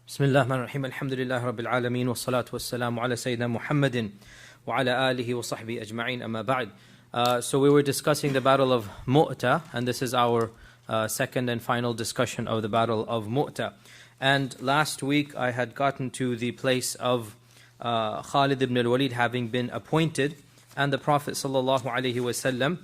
Bismillah ar-Rahman ar-Rahim. Alhamdulillah Rabbil Alameen. Wa salatu wa salamu ala Sayyidina Muhammadin wa ala alihi wa sahbihi ajma'in. Amma ba'd. So we were discussing the battle of Mota, and this is our second and final discussion of the battle of Mota. And last week I had gotten to the place of Khalid ibn al-Walid having been appointed, and the Prophet sallallahu alaihi wasallam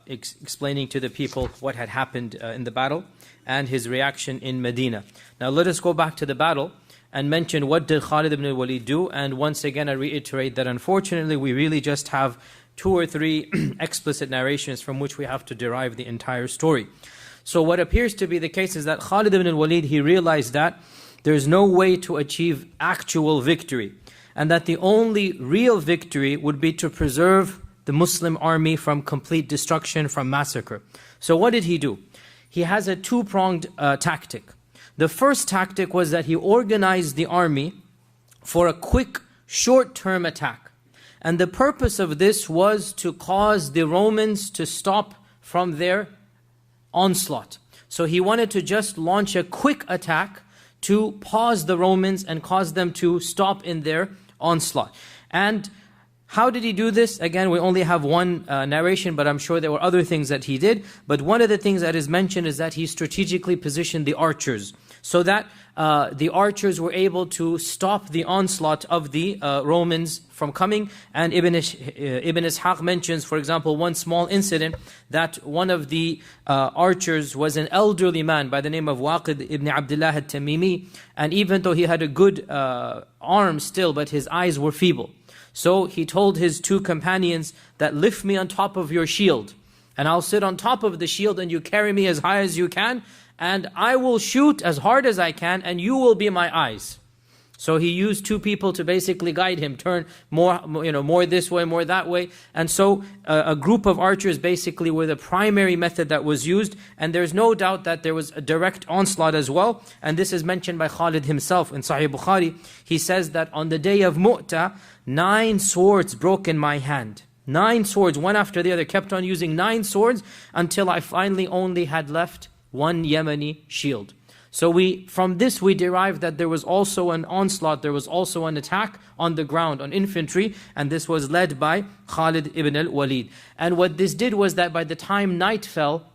explaining to the people what had happened in the battle and his reaction in Medina. Now let us go back to the battle and mention what did Khalid ibn al-Walid do. And once again I reiterate that unfortunately we really just have 2 or 3 explicit narrations from which we have to derive the entire story. So what appears to be the case is that Khalid ibn al-Walid, he realized that there is no way to achieve actual victory, and that the only real victory would be to preserve the Muslim army from complete destruction, from massacre. So what did he do? He has a 2-pronged tactic. The first tactic was that he organized the army for a quick, short-term attack. And the purpose of this was to cause the Romans to stop from their onslaught. So he wanted to just launch a quick attack to pause the Romans and cause them to stop in their onslaught. And how did he do this? Again, we only have one narration, but I'm sure there were other things that he did. But one of the things that is mentioned is that he strategically positioned the archers, so that the archers were able to stop the onslaught of the Romans from coming. And Ibn Ishaq mentions, for example, one small incident, that one of the archers was an elderly man by the name of Waqid ibn Abdullah al-Tamimi, and even though he had a good arm still, but his eyes were feeble. So he told his 2 companions that, lift me on top of your shield, and I'll sit on top of the shield and you carry me as high as you can, and I will shoot as hard as I can and you will be my eyes. So he used 2 people to basically guide him, turn more this way, more that way. And so a group of archers basically were the primary method that was used. And there's no doubt that there was a direct onslaught as well. And this is mentioned by Khalid himself in Sahih Bukhari. He says that on the day of Mota, 9 swords broke in my hand. 9 swords, one after the other, kept on using 9 swords until I finally only had left 1 Yemeni shield. So from this we derive that there was also an onslaught, there was also an attack on the ground, on infantry, and this was led by Khalid ibn al-Walid. And what this did was that by the time night fell,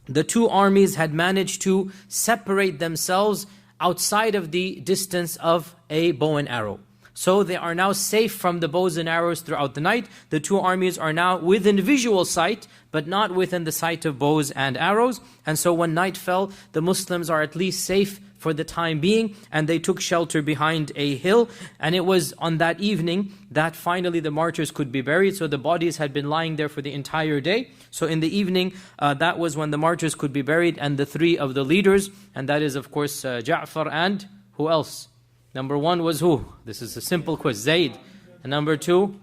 the 2 armies had managed to separate themselves outside of the distance of a bow and arrow. So they are now safe from the bows and arrows throughout the night. The 2 armies are now within visual sight, but not within the sight of bows and arrows. And so when night fell, the Muslims are at least safe for the time being, and they took shelter behind a hill. And it was on that evening that finally the martyrs could be buried. So the bodies had been lying there for the entire day. So in the evening, that was when the martyrs could be buried, and the 3 of the leaders, and that is of course Ja'far and who else? Number 1 was who? This is a simple quiz. Zayd. And number 2?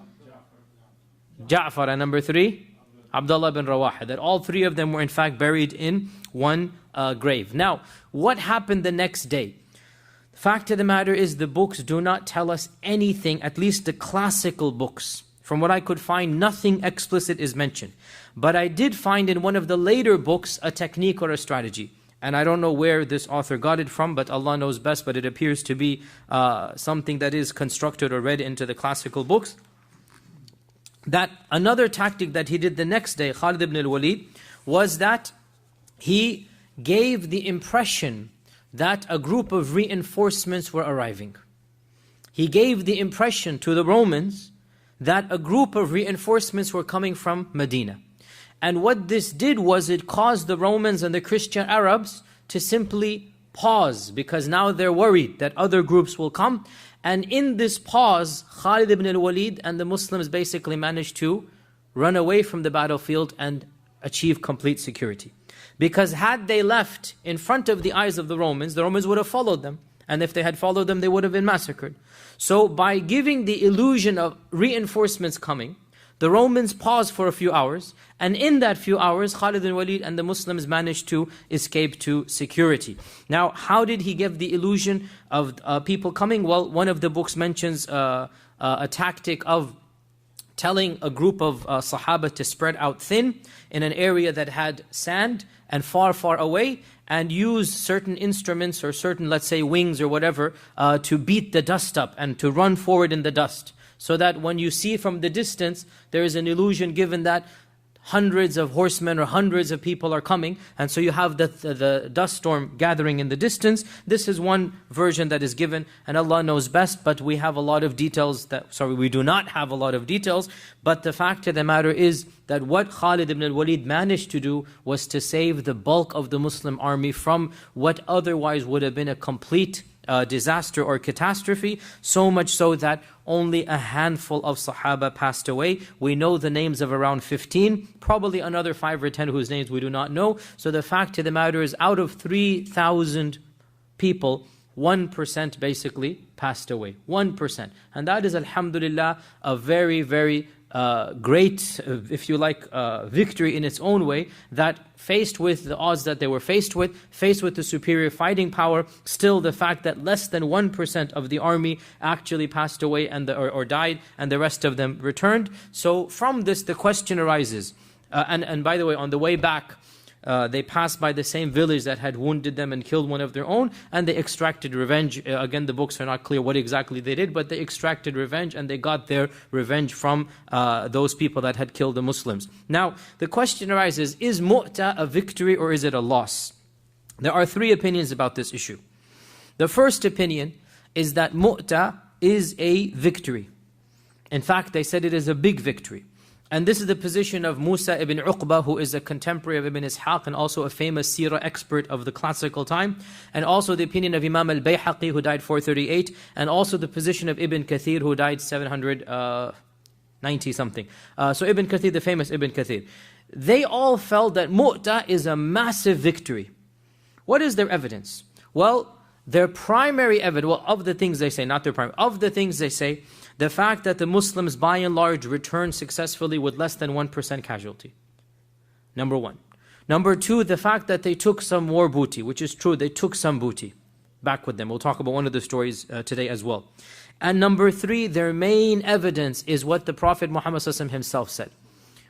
Ja'far. And number 3? Abdullah bin Rawaha. That all 3 of them were in fact buried in one grave. Now, what happened the next day? The fact of the matter is the books do not tell us anything, at least the classical books. From what I could find, nothing explicit is mentioned. But I did find in one of the later books a technique or a strategy. And I don't know where this author got it from, but Allah knows best, but it appears to be something that is constructed or read into the classical books. That another tactic that he did the next day, Khalid ibn al-Walid, was that he gave the impression that a group of reinforcements were arriving. He gave the impression to the Romans that a group of reinforcements were coming from Medina. And what this did was it caused the Romans and the Christian Arabs to simply pause, because now they're worried that other groups will come. And in this pause, Khalid ibn al-Walid and the Muslims basically managed to run away from the battlefield and achieve complete security. Because had they left in front of the eyes of the Romans would have followed them. And if they had followed them, they would have been massacred. So by giving the illusion of reinforcements coming, the Romans paused for a few hours, and in that few hours, Khalid ibn Walid and the Muslims managed to escape to security. Now, how did he give the illusion of people coming? Well, one of the books mentions a tactic of telling a group of Sahaba to spread out thin in an area that had sand and far, far away, and use certain instruments or certain, let's say, wings or whatever, to beat the dust up and to run forward in the dust. So that when you see from the distance, there is an illusion given that hundreds of horsemen or hundreds of people are coming, and so you have the dust storm gathering in the distance. This is one version that is given, and Allah knows best, but we have a lot of details we do not have a lot of details, but the fact of the matter is that what Khalid ibn al-Walid managed to do was to save the bulk of the Muslim army from what otherwise would have been a complete disaster or catastrophe, so much so that only a handful of Sahaba passed away. We know the names of around 15, probably another 5 or 10 whose names we do not know. So the fact of the matter is, out of 3,000 people, 1% basically passed away. 1%. And that is, alhamdulillah, a very, very great, if you like, victory in its own way, that faced with the odds that they were faced with the superior fighting power, still the fact that less than 1% of the army actually passed away or died, and the rest of them returned. So from this, the question arises, and by the way, on the way back, they passed by the same village that had wounded them and killed one of their own, and they extracted revenge. Again, the books are not clear what exactly they did, but they extracted revenge, and they got their revenge from those people that had killed the Muslims. Now, the question arises, is Mota a victory or is it a loss? There are 3 opinions about this issue. The first opinion is that Mota is a victory. In fact, they said it is a big victory. And this is the position of Musa ibn Uqba, who is a contemporary of Ibn Ishaq and also a famous Seerah expert of the classical time. And also the opinion of Imam al-Bayhaqi, who died 438. And also the position of Ibn Kathir, who died 790 something. So Ibn Kathir, the famous Ibn Kathir. They all felt that Mu'ta is a massive victory. What is their evidence? Well, their primary evidence, of the things they say, not their primary, of the things they say, the fact that the Muslims by and large returned successfully with less than 1% casualty. Number 1. Number 2, the fact that they took some war booty, which is true, they took some booty back with them. We'll talk about one of the stories today as well. And number 3, their main evidence is what the Prophet Muhammad himself said.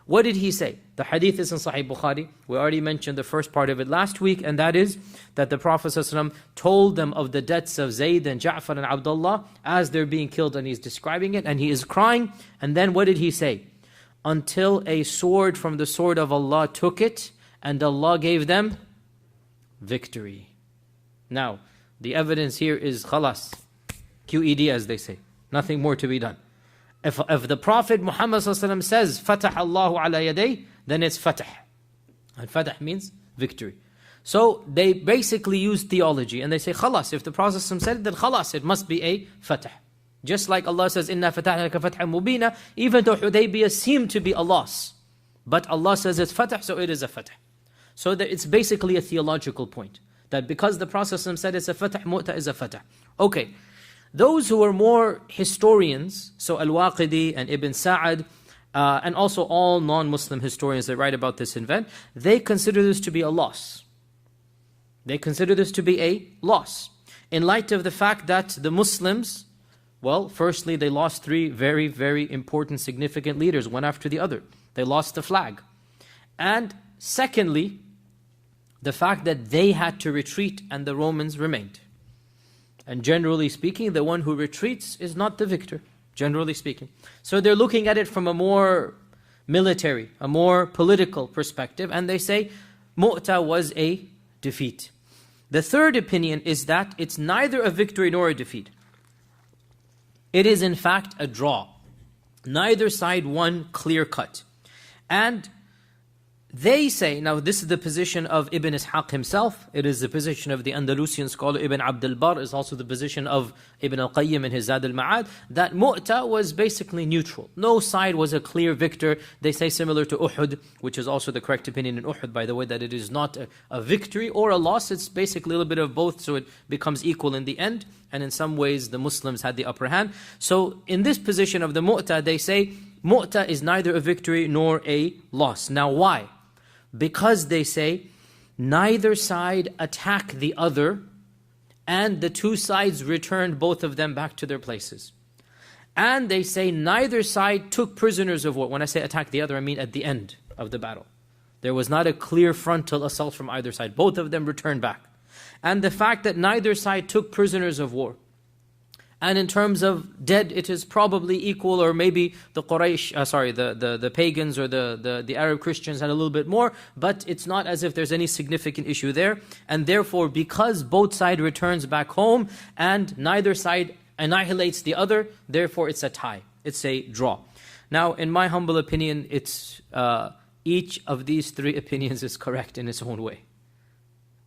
What did he say? The hadith is in Sahih Bukhari. We already mentioned the first part of it last week, and that is that the Prophet ﷺ told them of the deaths of Zayd and Ja'far and Abdullah as they're being killed, and he's describing it, and he is crying. And then what did he say? Until a sword from the sword of Allah took it, and Allah gave them victory. Now, the evidence here is khalas, QED as they say. Nothing more to be done. If the Prophet Muhammad ﷺ says, Fatah Allahu ala yaday, then it's Fatah. And Fatah means victory. So they basically use theology and they say, khalas, if the Prophet ﷺ said it, then khalas, it must be a Fatah. Just like Allah says, Inna fatahna laka fathan mubina, even though Hudaybiyah seemed to be a loss. But Allah says it's Fatah, so it is a Fatah. So that it's basically a theological point. That because the Prophet ﷺ said it's a Fatah, Mu'ta is a Fatah. Okay. Those who are more historians, so Al-Waqidi and Ibn Sa'ad, and also all non-Muslim historians that write about this event, they consider this to be a loss. They consider this to be a loss. In light of the fact that the Muslims, well, firstly, they lost 3 very, very important, significant leaders, one after the other. They lost the flag. And secondly, the fact that they had to retreat and the Romans remained. And generally speaking, the one who retreats is not the victor, generally speaking. So they're looking at it from a more military, a more political perspective, and they say Mu'ta was a defeat. The third opinion is that it's neither a victory nor a defeat. It is in fact a draw. Neither side won clear cut. And they say, now this is the position of Ibn Ishaq himself, it is the position of the Andalusian scholar Ibn Abdul Barr, is also the position of Ibn al-Qayyim in his Zad al-Ma'ad, that Mu'ta was basically neutral. No side was a clear victor. They say similar to Uhud, which is also the correct opinion in Uhud, by the way, that it is not a victory or a loss, it's basically a little bit of both, so it becomes equal in the end, and in some ways the Muslims had the upper hand. So in this position of the Mu'ta, they say Mu'ta is neither a victory nor a loss. Now why? Because they say neither side attacked the other, and the 2 sides returned both of them back to their places. And they say neither side took prisoners of war. When I say attack the other, I mean at the end of the battle. There was not a clear frontal assault from either side. Both of them returned back. And the fact that neither side took prisoners of war. And in terms of dead, it is probably equal, or maybe the Quraysh, the pagans or the Arab Christians had a little bit more, but it's not as if there's any significant issue there. And therefore, because both sides returns back home and neither side annihilates the other, therefore it's a tie. It's a draw. Now, in my humble opinion, it's each of these three opinions is correct in its own way,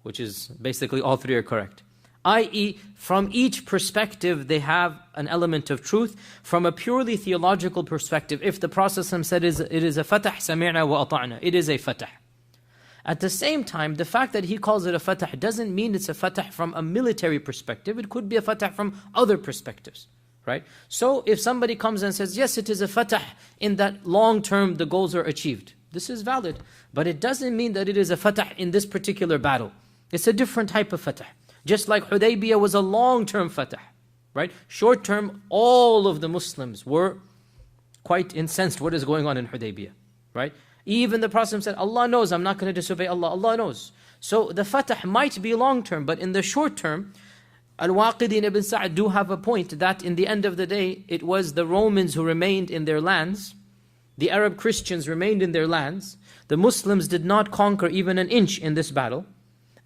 which is basically all three are correct. I.e., from each perspective, they have an element of truth. From a purely theological perspective, if the Prophet said it is a fatah, sami'na wa ata'na, it is a fatah. At the same time, the fact that he calls it a fatah doesn't mean it's a fatah from a military perspective. It could be a fatah from other perspectives, right? So if somebody comes and says, yes, it is a fatah, in that long term the goals are achieved, this is valid. But it doesn't mean that it is a fatah in this particular battle. It's a different type of fatah. Just like Hudaybiyah was a long-term fatah, right? Short-term, all of the Muslims were quite incensed what is going on in Hudaybiyah, right? Even the Prophet said, Allah knows, I'm not going to disobey Allah. Allah knows. So the fatah might be long-term, but in the short-term, Al-Waqidi and Ibn Sa'd do have a point that in the end of the day, it was the Romans who remained in their lands, the Arab Christians remained in their lands, the Muslims did not conquer even an inch in this battle,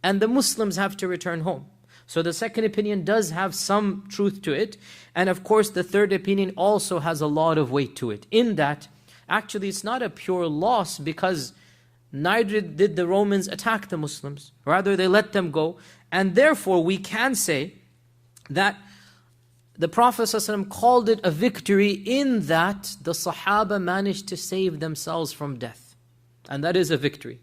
and the Muslims have to return home. So the second opinion does have some truth to it. And of course the third opinion also has a lot of weight to it. In that, actually it's not a pure loss, because neither did the Romans attack the Muslims. Rather they let them go. And therefore we can say that the Prophet ﷺ called it a victory in that the Sahaba managed to save themselves from death. And that is a victory.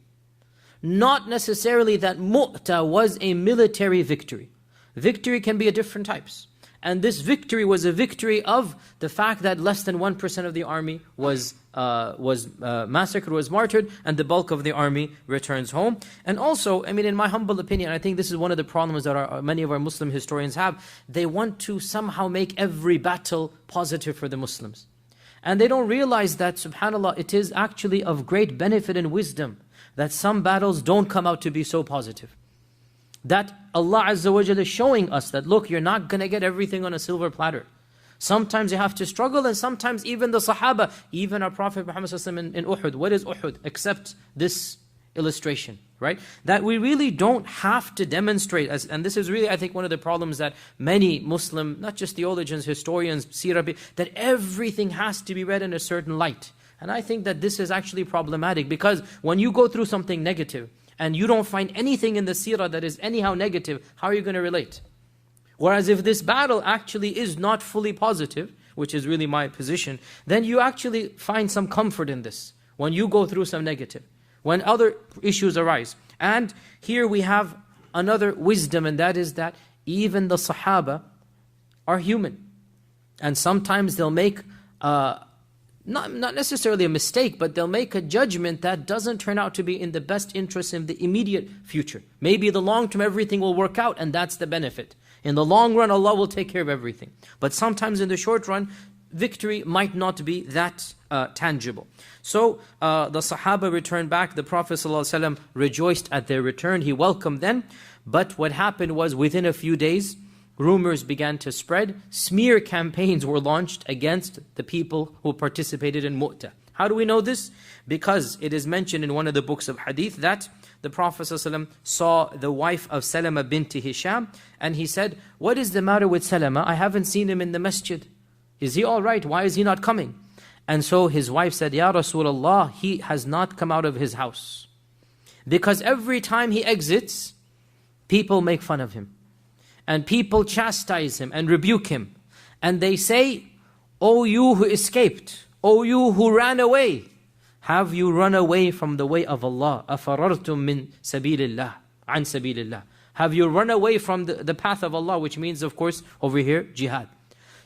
Not necessarily that Mota was a military victory. Victory can be of different types. And this victory was a victory of the fact that less than 1% of the army was massacred, was martyred, and the bulk of the army returns home. And also, I mean, in my humble opinion, I think this is one of the problems that many of our Muslim historians have. They want to somehow make every battle positive for the Muslims. And they don't realize that, subhanAllah, it is actually of great benefit and wisdom that some battles don't come out to be so positive. That Allah Azza wa Jalla is showing us that, look, you're not going to get everything on a silver platter. Sometimes you have to struggle, and sometimes even the Sahaba, even our Prophet Muhammad in Uhud. What is Uhud? Except this illustration, right? That we really don't have to demonstrate, and this is really, I think, one of the problems that many Muslim, not just theologians, historians, Seerah, that everything has to be read in a certain light. And I think that this is actually problematic, because when you go through something negative and you don't find anything in the seerah that is anyhow negative, how are you going to relate? Whereas if this battle actually is not fully positive, which is really my position, then you actually find some comfort in this when you go through some negative, when other issues arise. And here we have another wisdom, and that is that even the Sahaba are human. And sometimes they'll make not necessarily a mistake, but they'll make a judgment that doesn't turn out to be in the best interest in the immediate future. Maybe the long term everything will work out, and that's the benefit. In the long run, Allah will take care of everything. But sometimes in the short run, victory might not be that tangible. So the Sahaba returned back. The Prophet ﷺ rejoiced at their return. He welcomed them. But what happened was, within a few days, rumors began to spread. Smear campaigns were launched against the people who participated in Mota. How do we know this? Because it is mentioned in one of the books of hadith that the Prophet ﷺ saw the wife of Salama bint Hisham, and he said, "What is the matter with Salama? I haven't seen him in the masjid. Is he all right? Why is he not coming?" And so his wife said, "Ya Rasulullah, he has not come out of his house. Because every time he exits, people make fun of him. And people chastise him and rebuke him. And they say, 'O you who escaped, O you who ran away, have you run away from the way of Allah? أَفَرَرْتُم مِّن سَبِيلِ اللَّهِ عَنْ سَبِيلِ اللَّهِ. Have you run away from the path of Allah?' Which means, of course, over here, jihad.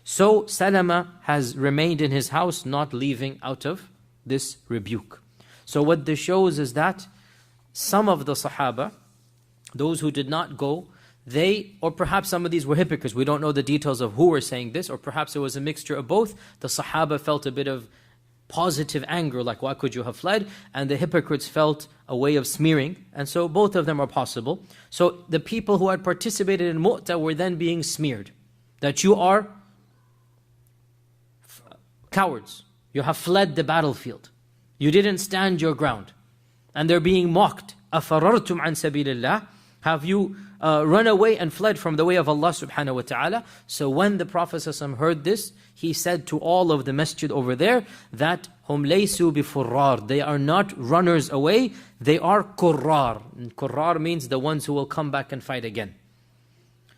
So Salama has remained in his house, not leaving out of this rebuke. So what this shows is that some of the Sahaba, those who did not go, or perhaps some of these were hypocrites. We don't know the details of who were saying this, or perhaps it was a mixture of both. The Sahaba felt a bit of positive anger, like why could you have fled? And the hypocrites felt a way of smearing. And so both of them are possible. So the people who had participated in Mota were then being smeared. That you are cowards. You have fled the battlefield. You didn't stand your ground. And they're being mocked. أَفَرَرْتُمْ عَنْ سَبِيلِ اللَّهِ. Have you run away and fled from the way of Allah subhanahu wa ta'ala? So when the Prophet ﷺ heard this, he said to all of the masjid over there that هُمْ لَيْسُوا بِفُرَّارٍ. They are not runners away, they are qurrar. And qurrar means the ones who will come back and fight again.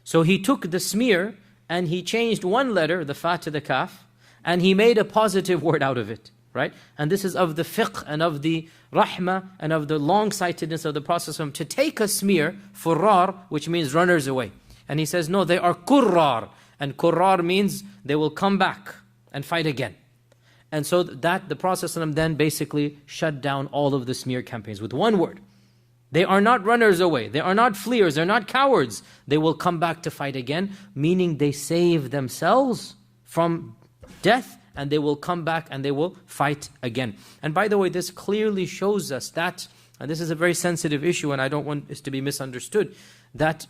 So he took the smear and he changed one letter, the fa to the kaf, and he made a positive word out of it. Right? And this is of the fiqh and of the rahmah and of the long-sightedness of the Prophet to take a smear, furrar, which means runners away. And he says, no, they are qurrar. And qurrar means they will come back and fight again. And so that the Prophet then basically shut down all of the smear campaigns with one word. They are not runners away. They are not fleers. They're not cowards. They will come back to fight again, meaning they save themselves from death, and they will come back and they will fight again. And by the way, this clearly shows us that, and this is a very sensitive issue and I don't want this to be misunderstood, that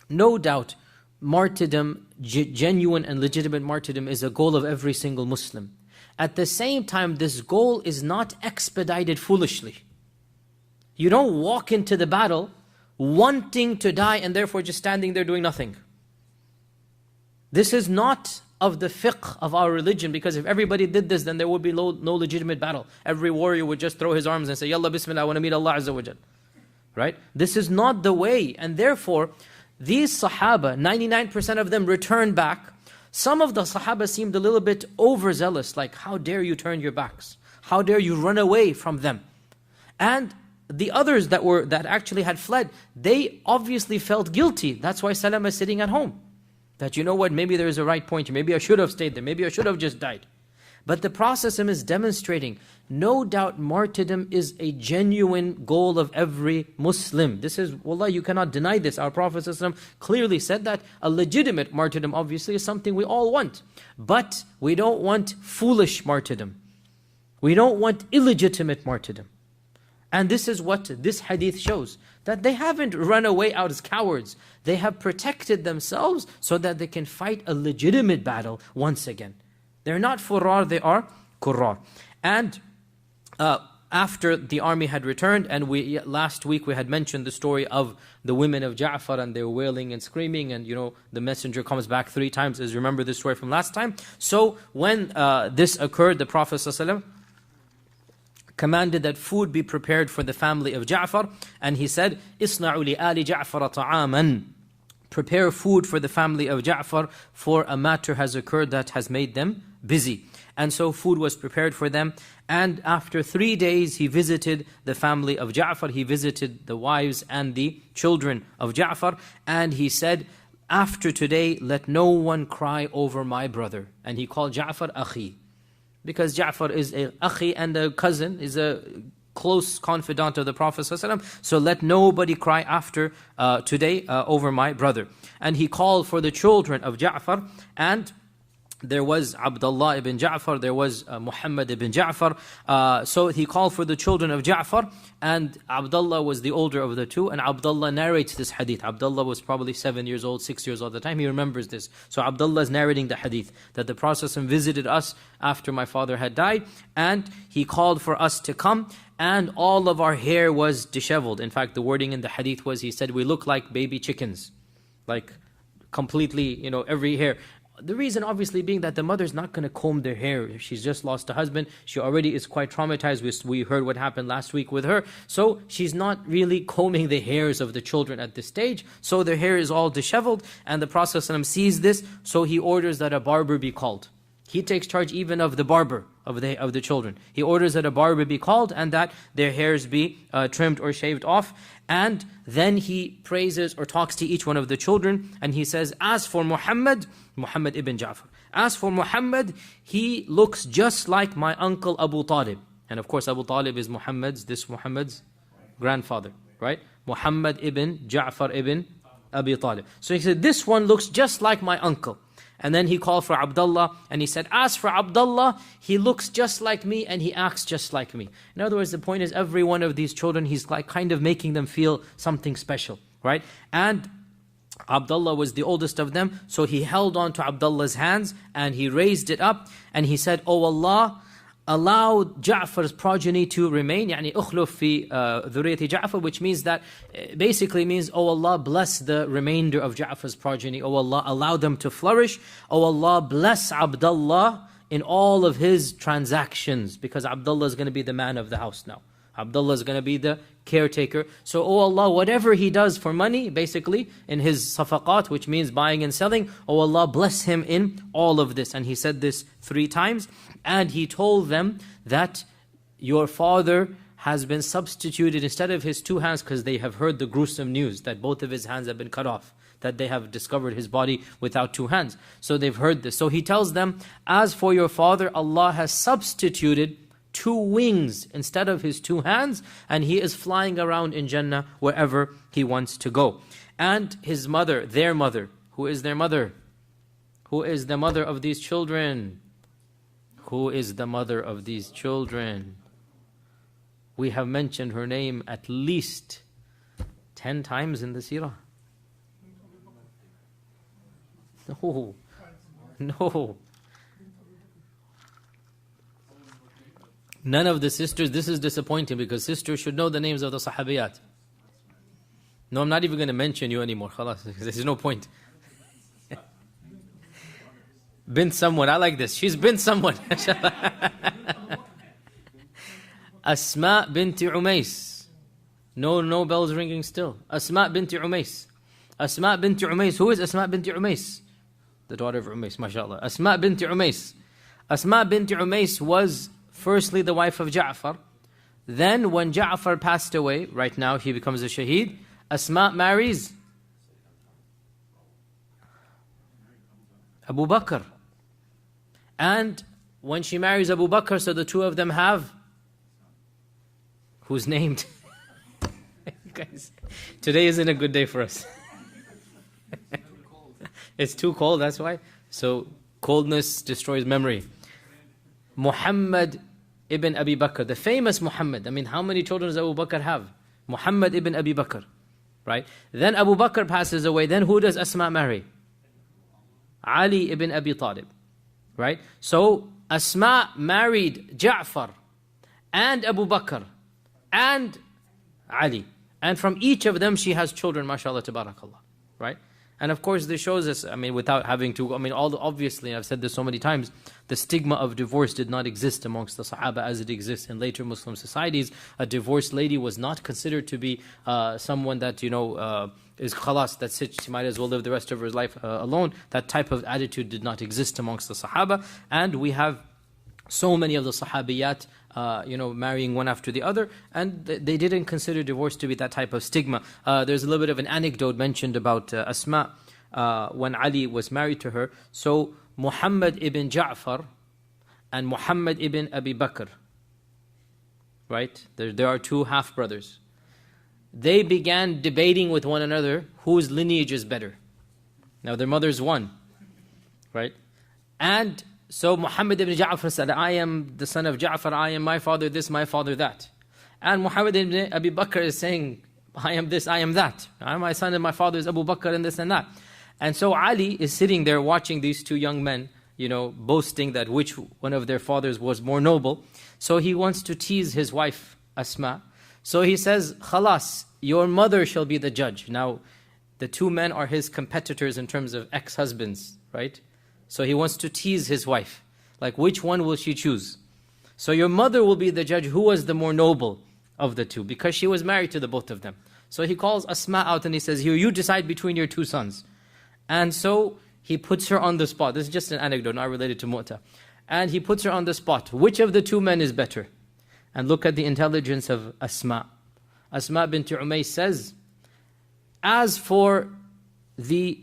no doubt martyrdom, genuine and legitimate martyrdom, is a goal of every single Muslim. At the same time, this goal is not expedited foolishly. You don't walk into the battle wanting to die and therefore just standing there doing nothing. This is not of the fiqh of our religion, because if everybody did this, then there would be no legitimate battle. Every warrior would just throw his arms and say, Yalla Bismillah, I want to meet Allah Azza wa Jal. Right? This is not the way. And therefore, these Sahaba, 99% of them returned back. Some of the Sahaba seemed a little bit overzealous, like, how dare you turn your backs? How dare you run away from them? And the others that actually had fled, they obviously felt guilty. That's why Salama is sitting at home. That, you know what, maybe there is a right point, maybe I should have stayed there, maybe I should have just died. But the Prophet is demonstrating, no doubt martyrdom is a genuine goal of every Muslim. This is, wallah, you cannot deny this. Our Prophet clearly said that a legitimate martyrdom obviously is something we all want. But we don't want foolish martyrdom. We don't want illegitimate martyrdom. And this is what this hadith shows, that they haven't run away out as cowards. They have protected themselves so that they can fight a legitimate battle once again. They're not furrar, they are qurrar. And after the army had returned, and last week we had mentioned the story of the women of Ja'far, and they were wailing and screaming, and the messenger comes back 3 times, as you remember this story from last time. So when this occurred, the Prophet ﷺ commanded that food be prepared for the family of Ja'far, and he said, "Isna'u li'ali Ja'far ta'aman." Prepare food for the family of Ja'far, for a matter has occurred that has made them busy. And so food was prepared for them. And after 3 days, he visited the family of Ja'far. He visited the wives and the children of Ja'far. And he said, after today, let no one cry over my brother. And he called Ja'far Akhi. Because Ja'far is a Akhi and a cousin, is a close confidant of the Prophet ﷺ. So let nobody cry after today over my brother. And he called for the children of Ja'far, and there was Abdullah ibn Ja'far, there was Muhammad ibn Ja'far. So he called for the children of Ja'far, and Abdullah was the older of the two, and Abdullah narrates this hadith. Abdullah was probably 7 years old, 6 years old at the time. He remembers this. So Abdullah is narrating the hadith, that the Prophet visited us after my father had died, and he called for us to come, and all of our hair was disheveled. In fact, the wording in the hadith was, he said, we look like baby chickens. Like completely, every hair. The reason obviously being that the mother's not going to comb their hair. She's just lost a husband. She already is quite traumatized. We heard what happened last week with her. So she's not really combing the hairs of the children at this stage. So their hair is all disheveled. And the Prophet ﷺ sees this. So he orders that a barber be called. He takes charge even of the barber of the children. He orders that a barber be called and that their hairs be trimmed or shaved off. And then he praises or talks to each one of the children, and he says, as for Muhammad ibn Ja'far, as for Muhammad, he looks just like my uncle Abu Talib. And of course Abu Talib is Muhammad's grandfather, right? Muhammad ibn Ja'far ibn Abi Talib. So he said, this one looks just like my uncle. And then he called for Abdullah and he said, as for Abdullah, he looks just like me and he acts just like me. In other words, the point is every one of these children, he's like kind of making them feel something special, right? And Abdullah was the oldest of them, so he held on to Abdullah's hands and he raised it up and he said, "Oh Allah, allow Ja'far's progeny to remain, يعني أخلف في ذرية جعفر," which means that, basically means, "Oh Allah, bless the remainder of Ja'far's progeny. Oh Allah, allow them to flourish. Oh Allah, bless Abdullah in all of his transactions," because Abdullah is going to be the man of the house now. Abdullah is going to be the caretaker. So, oh Allah, whatever he does for money, basically, in his safaqat, which means buying and selling, oh Allah, bless him in all of this. And he said this 3 times. And he told them that your father has been substituted instead of his 2 hands, because they have heard the gruesome news that both of his hands have been cut off, that they have discovered his body without 2 hands. So they've heard this. So he tells them, as for your father, Allah has substituted 2 wings instead of his 2 hands, and he is flying around in Jannah wherever he wants to go. And his mother, their mother, who is their mother? Who is the mother of these children? Who is the mother of these children? We have mentioned her name at least 10 times in the Seerah. No. No. None of the sisters, this is disappointing because sisters should know the names of the Sahabiyat. No, I'm not even going to mention you anymore. Khalas, there's no point. Bint someone, I like this. She's bint someone. Asma binti Umays. No bells ringing still. Asma binti Umays. Asma binti Umays. Who is Asma binti Umays? The daughter of Umays, mashallah. Asma binti Umays. Asma binti Umays was firstly the wife of Ja'far. Then when Ja'far passed away, right now he becomes a shaheed, Asma marries Abu Bakr. And when she marries Abu Bakr, so the 2 of them have, who's named? Guys, today isn't a good day for us. It's too cold, that's why. So coldness destroys memory. Muhammad ibn Abi Bakr, the famous Muhammad. I mean, how many children does Abu Bakr have? Muhammad ibn Abi Bakr, right? Then Abu Bakr passes away. Then who does Asma marry? Ali ibn Abi Talib, right? So Asma married Ja'far and Abu Bakr and Ali. And from each of them she has children, mashallah, tabarakallah, right? And of course this shows us, I mean, without having to, obviously, I've said this so many times, the stigma of divorce did not exist amongst the Sahaba as it exists in later Muslim societies. A divorced lady was not considered to be someone that, is khalas, that's it, she might as well live the rest of her life alone. That type of attitude did not exist amongst the Sahaba. And we have so many of the Sahabiyat, marrying one after the other, and they didn't consider divorce to be that type of stigma. There's a little bit of an anecdote mentioned about Asma when Ali was married to her. So Muhammad ibn Ja'far and Muhammad ibn Abi Bakr, right? There are 2 half-brothers. They began debating with one another whose lineage is better. Now their mother's one, right? And so Muhammad ibn Ja'far said, I am the son of Ja'far, I am my father this, my father that. And Muhammad ibn Abi Bakr is saying, I am this, I am that. I am my son and my father is Abu Bakr and this and that. And so Ali is sitting there watching these 2 young men, boasting that which one of their fathers was more noble. So he wants to tease his wife, Asma. So he says, Khalas, your mother shall be the judge. Now, the 2 men are his competitors in terms of ex-husbands, right? So he wants to tease his wife. Like, which one will she choose? So your mother will be the judge. Who was the more noble of the 2? Because she was married to the both of them. So he calls Asma out and he says, here, you decide between your 2 sons. And so he puts her on the spot. This is just an anecdote, not related to Mota. And he puts her on the spot. Which of the 2 men is better? And look at the intelligence of Asma. Asma bint Umays says, as for the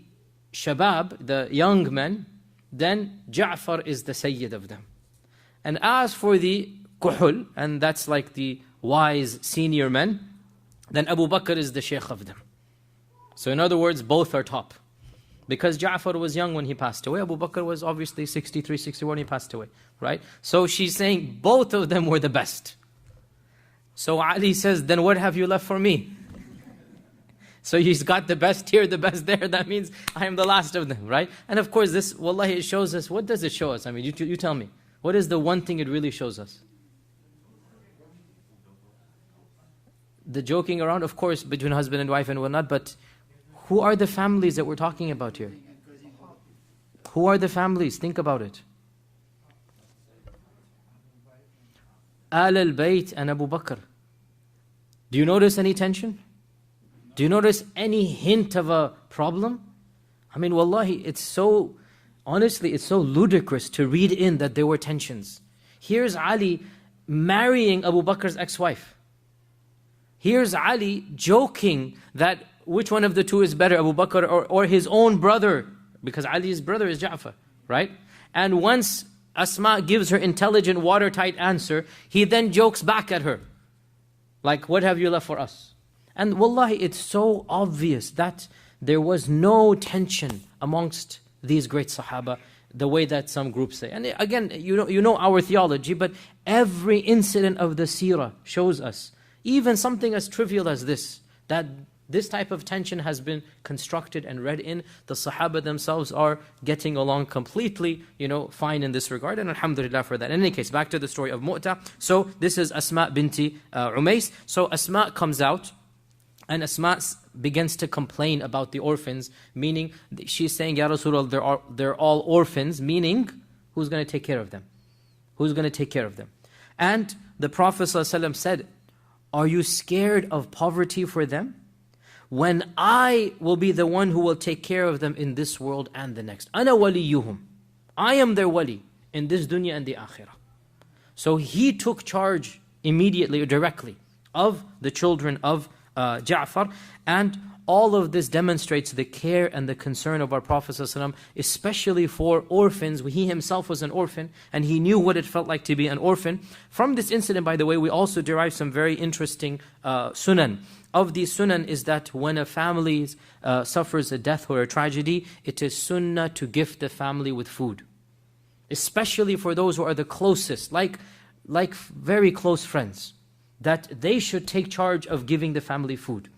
shabab, the young men, then Ja'far is the sayyid of them. And as for the kuhul, and that's like the wise senior men, then Abu Bakr is the sheikh of them. So in other words, both are top. Because Ja'far was young when he passed away. Abu Bakr was obviously 63, 64 when he passed away. Right? So she's saying both of them were the best. So Ali says, then what have you left for me? So he's got the best here, the best there. That means I am the last of them, right? And of course this, wallahi, it shows us, what does it show us? I mean, you tell me. What is the one thing it really shows us? The joking around, of course, between husband and wife and whatnot, but who are the families that we're talking about here? Who are the families? Think about it. Al al-Bayt and Abu Bakr. Do you notice any tension? Do you notice any hint of a problem? I mean, wallahi, honestly, it's so ludicrous to read in that there were tensions. Here's Ali marrying Abu Bakr's ex-wife. Here's Ali joking that which one of the two is better, Abu Bakr or his own brother, because Ali's brother is Ja'far, right? And once Asma gives her intelligent, watertight answer, he then jokes back at her. Like, what have you left for us? And wallahi, it's so obvious that there was no tension amongst these great Sahaba, the way that some groups say. And again, you know our theology, but every incident of the Seerah shows us, even something as trivial as this, that this type of tension has been constructed and read in. The Sahaba themselves are getting along completely, fine in this regard, and alhamdulillah for that. In any case, back to the story of Mota. So this is Asma binti Umays. So Asma comes out, and Asma begins to complain about the orphans, meaning she's saying, Ya Rasulullah, they're all orphans, meaning who's going to take care of them? Who's going to take care of them? And the Prophet ﷺ said, are you scared of poverty for them? When I will be the one who will take care of them in this world and the next. Ana waliyuhum. I am their wali in this dunya and the akhirah. So he took charge immediately or directly of the children of Ja'far, and all of this demonstrates the care and the concern of our Prophet ﷺ, especially for orphans. He himself was an orphan, and he knew what it felt like to be an orphan. From this incident, by the way, we also derive some very interesting sunan. Of these sunan is that when a family suffers a death or a tragedy, it is sunnah to gift the family with food. Especially for those who are the closest, like very close friends, that they should take charge of giving the family food.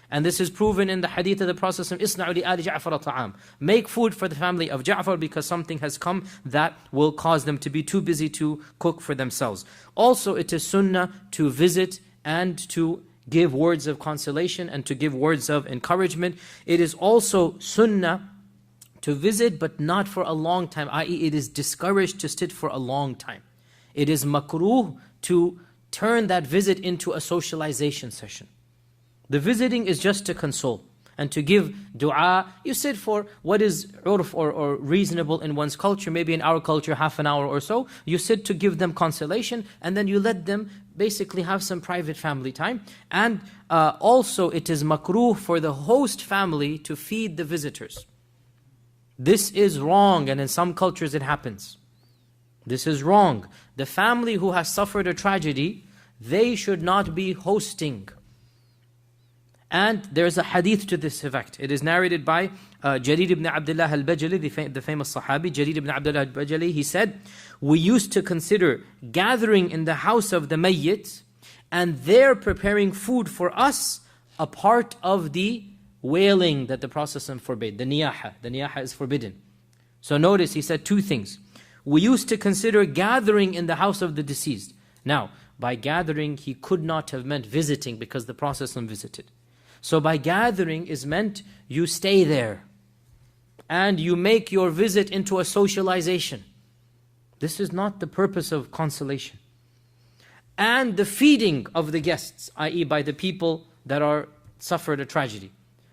And this is proven in the hadith of the Prophet ﷺ, إِصْنَعُ لِآلِ جَعْفَرَ طَعَامٍ. Make food for the family of Ja'far because something has come that will cause them to be too busy to cook for themselves. Also, it is sunnah to visit and to give words of consolation and to give words of encouragement. It is also sunnah to visit but not for a long time, i.e. it is discouraged to sit for a long time. It is makruh to turn that visit into a socialization session. The visiting is just to console and to give dua. You sit for what is urf or reasonable in one's culture, maybe in our culture half an hour or so. You sit to give them consolation, and then you let them basically have some private family time. And also it is makruh for the host family to feed the visitors. This is wrong, and in some cultures it happens. This is wrong. The family who has suffered a tragedy, they should not be hosting. And there's a hadith to this effect. It is narrated by Jarir ibn Abdullah al-Bajali, the famous Sahabi. Jarir ibn Abdullah al-Bajali, he said, we used to consider gathering in the house of the Mayyit and there preparing food for us a part of the wailing that the Prophet forbade, the niyaha. The niyaha is forbidden. So notice, he said two things. We used to consider gathering in the house of the deceased. Now, by gathering, he could not have meant visiting because the Prophet visited. So by gathering is meant you stay there and you make your visit into a socialization. This is not the purpose of consolation. And the feeding of the guests, i.e. by the people that are suffered a tragedy.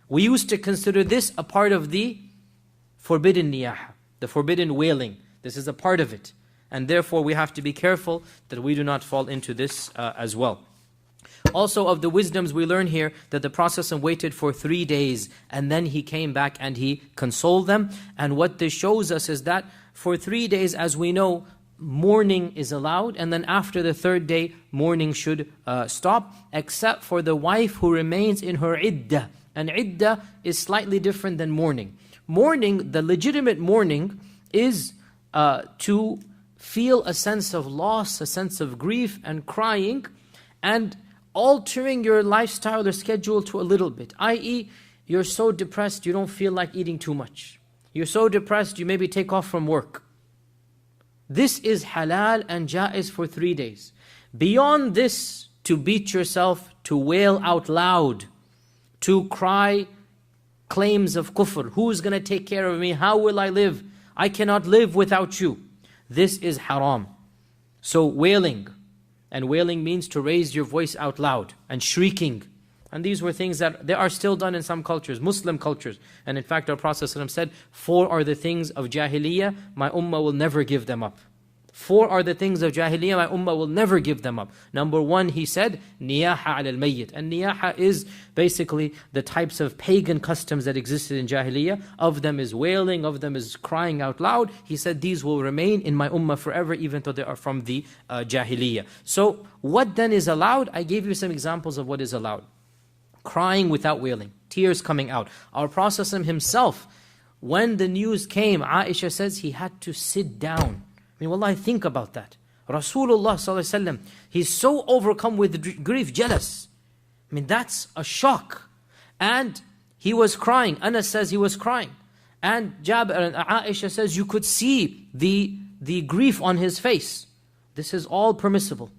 We used to consider this a part of the forbidden niyaha, the forbidden wailing. This is a part of it. And therefore we have to be careful that we do not fall into this as well. Also of the wisdoms we learn here that the Prophet waited for 3 days and then he came back and he consoled them. And what this shows us is that for 3 days, as we know, mourning is allowed, and then after the 3rd day, mourning should stop, except for the wife who remains in her iddah, And iddah is slightly different than mourning. Mourning, the legitimate mourning, is to feel a sense of loss, a sense of grief and crying, and altering your lifestyle or schedule to a little bit. I.e., you're so depressed you don't feel like eating too much. You're so depressed you maybe take off from work. This is halal and jaiz for 3 days. Beyond this, to beat yourself, to wail out loud, to cry claims of kufr. Who's going to take care of me? How will I live? I cannot live without you. This is haram. So wailing, and wailing means to raise your voice out loud, and shrieking. And these were things that they are still done in some cultures, Muslim cultures. And in fact, our Prophet ﷺ said, 4 are the things of jahiliyyah, my ummah will never give them up. 4 are the things of jahiliyyah, my ummah will never give them up. Number 1, he said, niyaha al-mayyit. And niyaha is basically the types of pagan customs that existed in jahiliyyah. Of them is wailing, of them is crying out loud. He said these will remain in my ummah forever, even though they are from the jahiliyyah. So what then is allowed? I gave you some examples of what is allowed. Crying without wailing, tears coming out. Our Prophet himself, when the news came, Aisha says he had to sit down. I mean, wallahi, think about that. Rasulullah ﷺ, he's so overcome with grief, jealous. I mean, that's a shock. And he was crying. Anas says he was crying. And Jabir and Aisha says you could see the grief on his face. This is all permissible.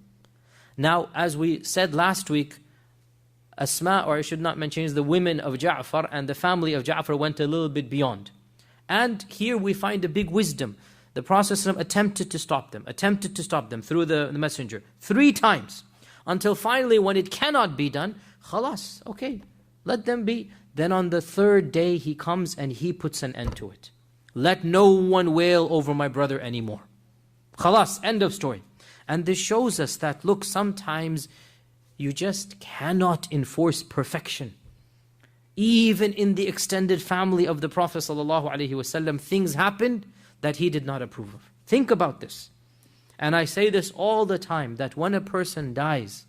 Now, as we said last week, Asma, or I should not mention, is the women of Ja'far, and the family of Ja'far went a little bit beyond. And here we find a big wisdom. The Prophet attempted to stop them through the messenger 3 times, until finally when it cannot be done, khalas, okay, let them be. Then on the 3rd day he comes and he puts an end to it. Let no one wail over my brother anymore. Khalas, end of story. And this shows us that, look, sometimes you just cannot enforce perfection. Even in the extended family of the Prophet ﷺ, things happened that he did not approve of. Think about this. And I say this all the time, that when a person dies,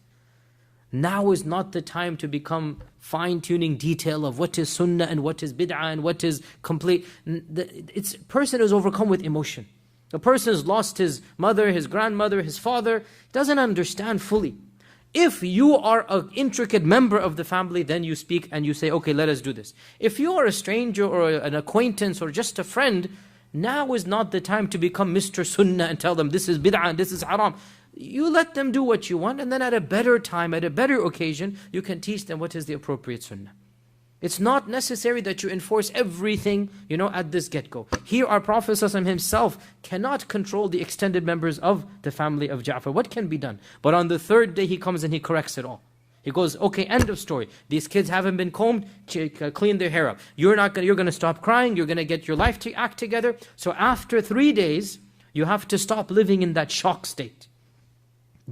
now is not the time to become fine-tuning detail of what is sunnah and what is bid'ah and what is complete. Person is overcome with emotion. A person has lost his mother, his grandmother, his father, doesn't understand fully. If you are an intricate member of the family, then you speak and you say, okay, let us do this. If you are a stranger or an acquaintance or just a friend, now is not the time to become Mr. Sunnah and tell them this is bid'ah and this is haram. You let them do what you want, and then at a better time, at a better occasion, you can teach them what is the appropriate sunnah. It's not necessary that you enforce everything, at this get-go. Here our Prophet ﷺ himself cannot control the extended members of the family of Ja'far. What can be done? But on the 3rd day he comes and he corrects it all. He goes, okay, end of story. These kids haven't been combed, clean their hair up. You're going to stop crying, you're going to get your life to act together. So after 3 days, you have to stop living in that shock state.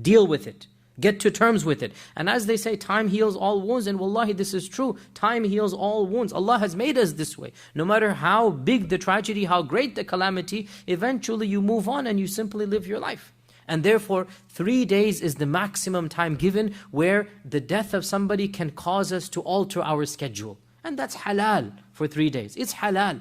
Deal with it. Get to terms with it. And as they say, time heals all wounds, and wallahi, this is true. Time heals all wounds. Allah has made us this way. No matter how big the tragedy, how great the calamity, eventually you move on and you simply live your life. And therefore, 3 days is the maximum time given where the death of somebody can cause us to alter our schedule. And that's halal for 3 days. It's halal.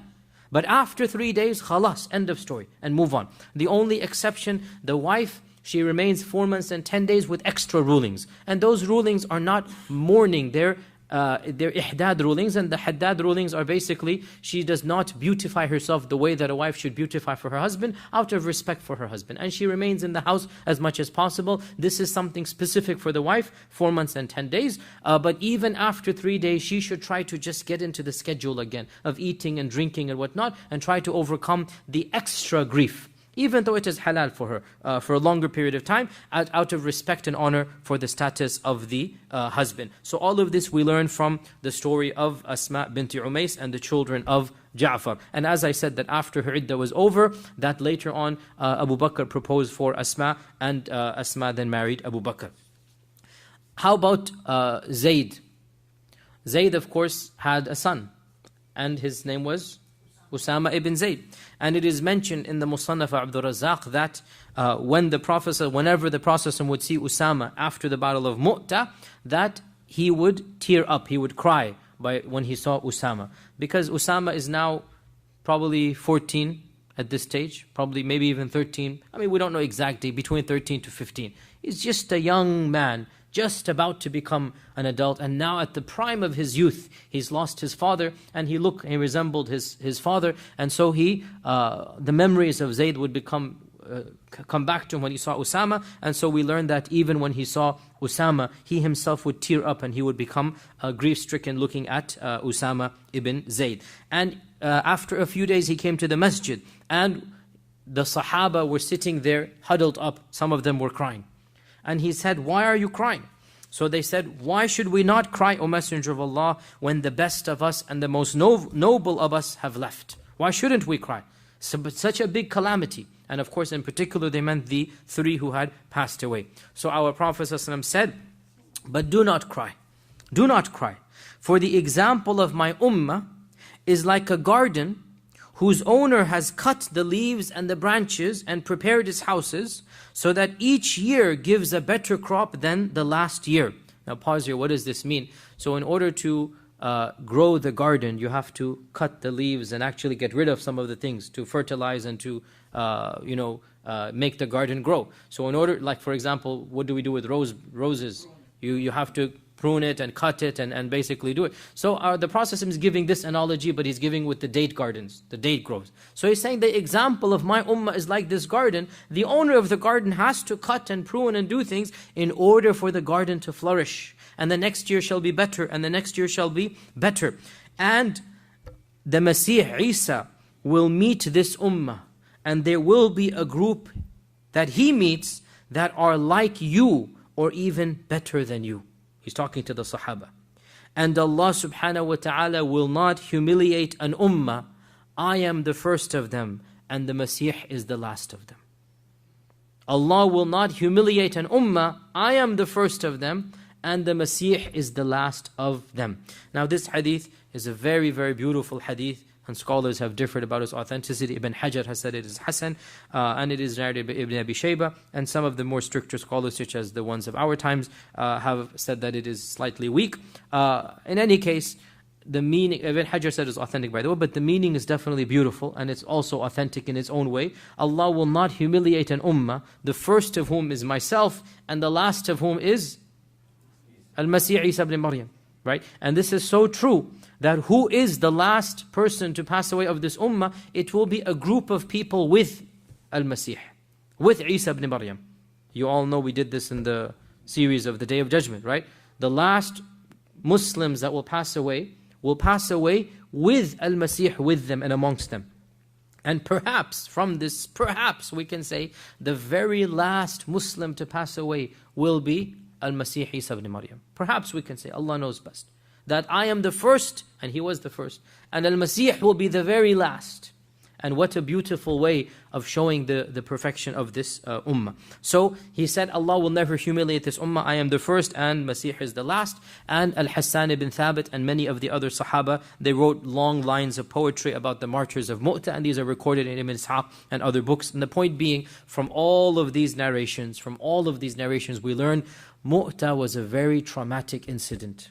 But after 3 days, khalas, end of story, and move on. The only exception, the wife, she remains 4 months and 10 days with extra rulings. And those rulings are not mourning, they're ihdad rulings. And the haddad rulings are basically, she does not beautify herself the way that a wife should beautify for her husband, out of respect for her husband. And she remains in the house as much as possible. This is something specific for the wife, 4 months and 10 days. But even after 3 days, she should try to just get into the schedule again of eating and drinking and whatnot, and try to overcome the extra grief, even though it is halal for her for a longer period of time, out of respect and honor for the status of the husband. So all of this we learn from the story of Asma binti Umays and the children of Ja'far. And as I said, that after her iddah was over, that later on Abu Bakr proposed for Asma, and Asma then married Abu Bakr. How about Zayd? Zayd, of course, had a son, and his name was Usama ibn Zayd. And it is mentioned in the Musannaf of Abdul Razak that whenever the Prophet would see Usama after the battle of Mota, that he would tear up, he would cry. when he saw Usama. Because Usama is now probably 14 at this stage, probably maybe even 13. I mean, we don't know exactly, between 13 to 15. He's just a young man, just about to become an adult, and now at the prime of his youth, he's lost his father, and he resembled his father, and so the memories of Zayd would come back to him when he saw Usama, and so we learned that even when he saw Usama, he himself would tear up and he would become grief-stricken looking at Usama ibn Zayd. And after a few days he came to the masjid, and the Sahaba were sitting there huddled up, some of them were crying. And he said, "Why are you crying?" So they said, "Why should we not cry, O Messenger of Allah, when the best of us and the most noble of us have left? Why shouldn't we cry? Such a big calamity." And of course, in particular, they meant the three who had passed away. So our Prophet ﷺ said, "But do not cry. Do not cry. For the example of my ummah is like a garden whose owner has cut the leaves and the branches and prepared his houses, so that each year gives a better crop than the last year." Now pause here, what does this mean? So in order to grow the garden, you have to cut the leaves and actually get rid of some of the things to fertilize and to make the garden grow. So in order, like for example, what do we do with roses? You have to prune it and cut it and basically do it. So the Prophet is giving this analogy, but he's giving with the date gardens, the date grows. So he's saying the example of my ummah is like this garden. The owner of the garden has to cut and prune and do things in order for the garden to flourish. And the next year shall be better, and the next year shall be better. And the Masih Isa will meet this ummah, and there will be a group that he meets that are like you or even better than you. He's talking to the Sahaba. And Allah subhanahu wa ta'ala will not humiliate an ummah. I am the first of them, and the Masih is the last of them. Allah will not humiliate an ummah. I am the first of them, and the Masih is the last of them. Now this hadith is a very, very beautiful hadith, and scholars have differed about its authenticity. Ibn Hajar has said it is Hasan, and it is narrated by Ibn Abi Shayba, and some of the more stricter scholars, such as the ones of our times, have said that it is slightly weak. In any case, the meaning, Ibn Hajar said is authentic by the way, but the meaning is definitely beautiful, and it's also authentic in its own way. Allah will not humiliate an ummah, the first of whom is myself, and the last of whom is Al-Masih Isa ibn Maryam. Right? And this is so true, that who is the last person to pass away of this ummah? It will be a group of people with Al-Masih, with Isa ibn Maryam. You all know we did this in the series of the Day of Judgment, right? The last Muslims that will pass away with Al-Masih with them and amongst them. And perhaps from this, perhaps we can say the very last Muslim to pass away will be Al-Masih Isa ibn Maryam. Perhaps we can say, Allah knows best, that I am the first, and he was the first, and Al-Masih will be the very last. And what a beautiful way of showing the perfection of this ummah. So he said, Allah will never humiliate this ummah. I am the first, and Masih is the last. And Al-Hassan ibn Thabit and many of the other Sahaba, they wrote long lines of poetry about the martyrs of Mota, and these are recorded in Ibn Ishaq and other books. And the point being, from all of these narrations, we learn Mota was a very traumatic incident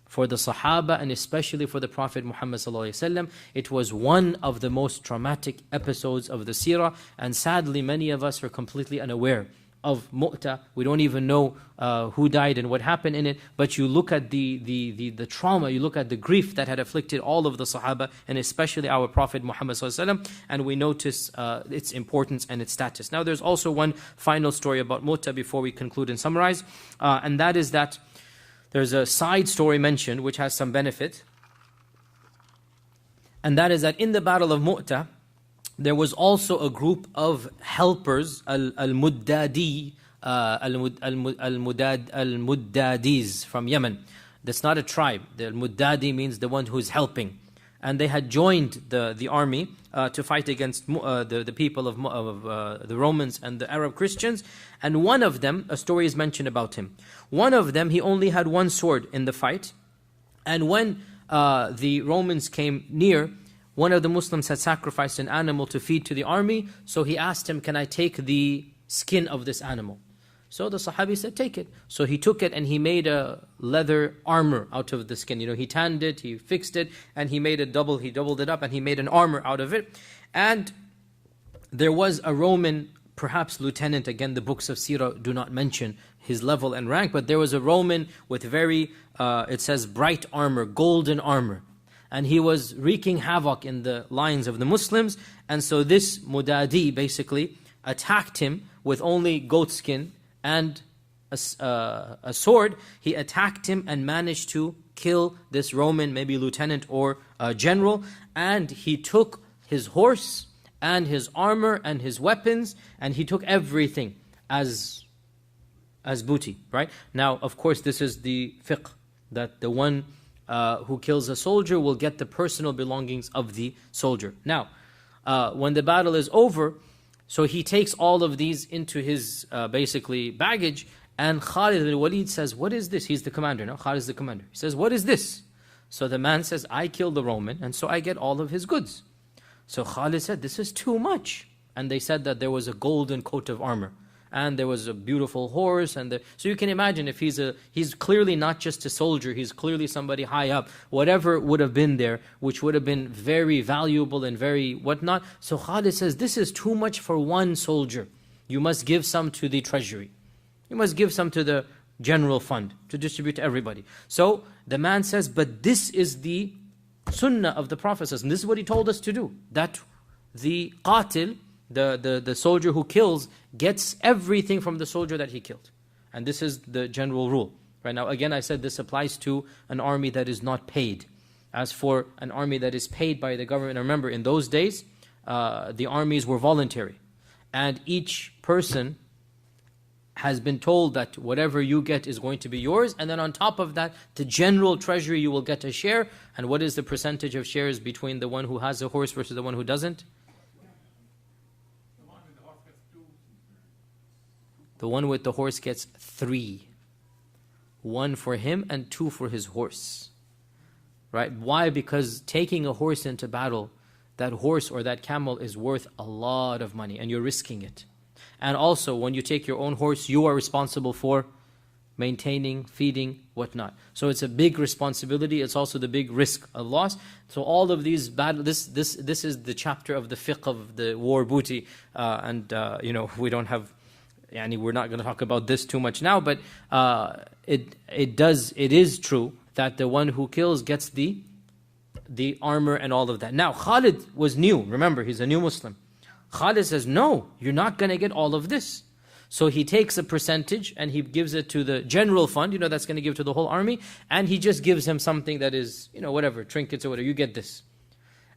for the Sahaba, and especially for the Prophet Muhammad ﷺ. It was one of the most traumatic episodes of the Seerah, and sadly many of us are completely unaware of Mota. We don't even know who died and what happened in it, but you look at the trauma, you look at the grief that had afflicted all of the Sahaba, and especially our Prophet Muhammad ﷺ, and we notice its importance and its status. Now there's also one final story about Mota before we conclude and summarize, and that is that there's a side story mentioned which has some benefit, and that is that in the Battle of Mota, there was also a group of helpers, al-Muddadi, al-Muddadis from Yemen. That's not a tribe. The al-Muddadi means the one who is helping. And they had joined the army to fight against the people of the Romans and the Arab Christians. And one of them, a story is mentioned about him. One of them, he only had one sword in the fight. And when the Romans came near, one of the Muslims had sacrificed an animal to feed to the army. So he asked him, can I take the skin of this animal? So the Sahabi said, take it. So he took it and he made a leather armor out of the skin. He tanned it, he fixed it, and he doubled it up and he made an armor out of it. And there was a Roman, perhaps lieutenant, again the books of Seerah do not mention his level and rank, but there was a Roman with very, it says bright armor, golden armor. And he was wreaking havoc in the lines of the Muslims. And so this Mudadi basically attacked him with only goat skin and a sword. He attacked him and managed to kill this Roman, maybe lieutenant or general. And he took his horse and his armor and his weapons, and he took everything as booty, right? Now, of course, this is the fiqh, that the one who kills a soldier will get the personal belongings of the soldier. Now, when the battle is over, so he takes all of these into his basically baggage, and Khalid al-Walid says, what is this? He's the commander, no? Khalid is the commander. He says, what is this? So the man says, I killed the Roman, and so I get all of his goods. So Khalid said, this is too much. And they said that there was a golden coat of armor, and there was a beautiful horse, so you can imagine if he's clearly not just a soldier, he's clearly somebody high up, whatever would have been there, which would have been very valuable and very whatnot. So Khalid says, this is too much for one soldier. You must give some to the treasury. You must give some to the general fund to distribute to everybody. So the man says, but this is the sunnah of the Prophet, and this is what he told us to do, that the qatil, the soldier who kills, gets everything from the soldier that he killed. And this is the general rule. Right now, again, I said this applies to an army that is not paid. As for an army that is paid by the government, remember, in those days, the armies were voluntary. And each person has been told that whatever you get is going to be yours. And then on top of that, the general treasury, you will get a share. And what is the percentage of shares between the one who has a horse versus the one who doesn't? The one with the horse gets 3. 1 for him and 2 for his horse. Right? Why? Because taking a horse into battle, that horse or that camel is worth a lot of money, and you're risking it. And also, when you take your own horse, you are responsible for maintaining, feeding, whatnot. So it's a big responsibility. It's also the big risk of loss. So all of these this is the chapter of the fiqh of the war booty, we don't have. We're not going to talk about this too much now, but it is true that the one who kills gets the armor and all of that. Now Khalid was new. Remember, he's a new Muslim. Khalid says, no, you're not going to get all of this. So he takes a percentage and he gives it to the general fund, that's going to give to the whole army, and he just gives him something that is, whatever, trinkets or whatever, you get this.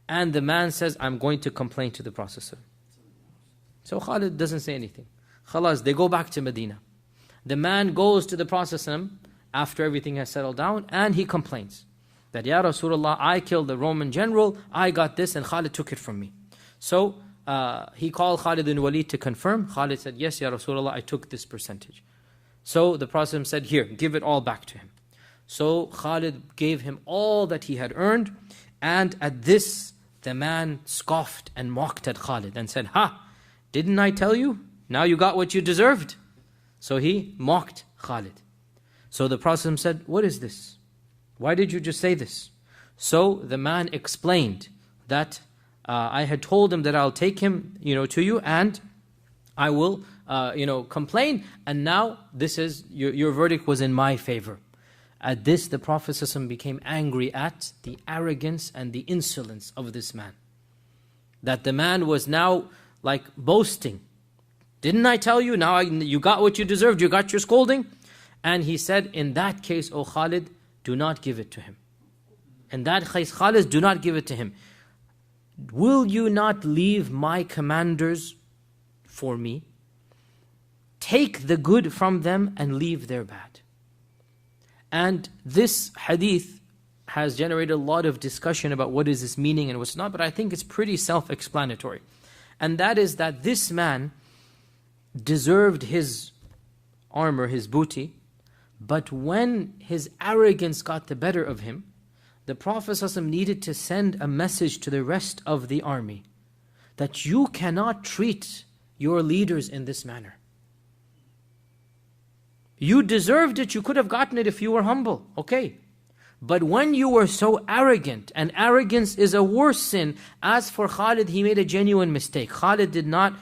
And the man says, I'm going to complain to the Prophet. So Khalid doesn't say anything. Khalas, they go back to Medina. The man goes to the Prophet after everything has settled down, and he complains that, Ya Rasulullah, I killed the Roman general, I got this, and Khalid took it from me. So he called Khalid bin Walid to confirm. Khalid said, yes, Ya Rasulullah, I took this percentage. So the Prophet said, here, give it all back to him. So Khalid gave him all that he had earned, and at this, the man scoffed and mocked at Khalid and said, didn't I tell you? Now you got what you deserved. So he mocked Khalid. So the Prophet said, what is this? Why did you just say this? So the man explained that I had told him that I'll take him, to you, and I will, complain. And now this is, your verdict was in my favor. At this, the Prophet became angry at the arrogance and the insolence of this man. That the man was now like boasting. Didn't I tell you? Now you got what you deserved. You got your scolding. And he said, in that case, O Khalid, do not give it to him. In that case, Khalid, do not give it to him. Will you not leave my commanders for me? Take the good from them and leave their bad. And this hadith has generated a lot of discussion about what is this meaning and what's not, but I think it's pretty self-explanatory. And that is that this man deserved his armor, his booty, but when his arrogance got the better of him, the Prophet ﷺ needed to send a message to the rest of the army that you cannot treat your leaders in this manner. You deserved it, you could have gotten it if you were humble, okay. But when you were so arrogant, and arrogance is a worse sin, as for Khalid, he made a genuine mistake. Khalid did not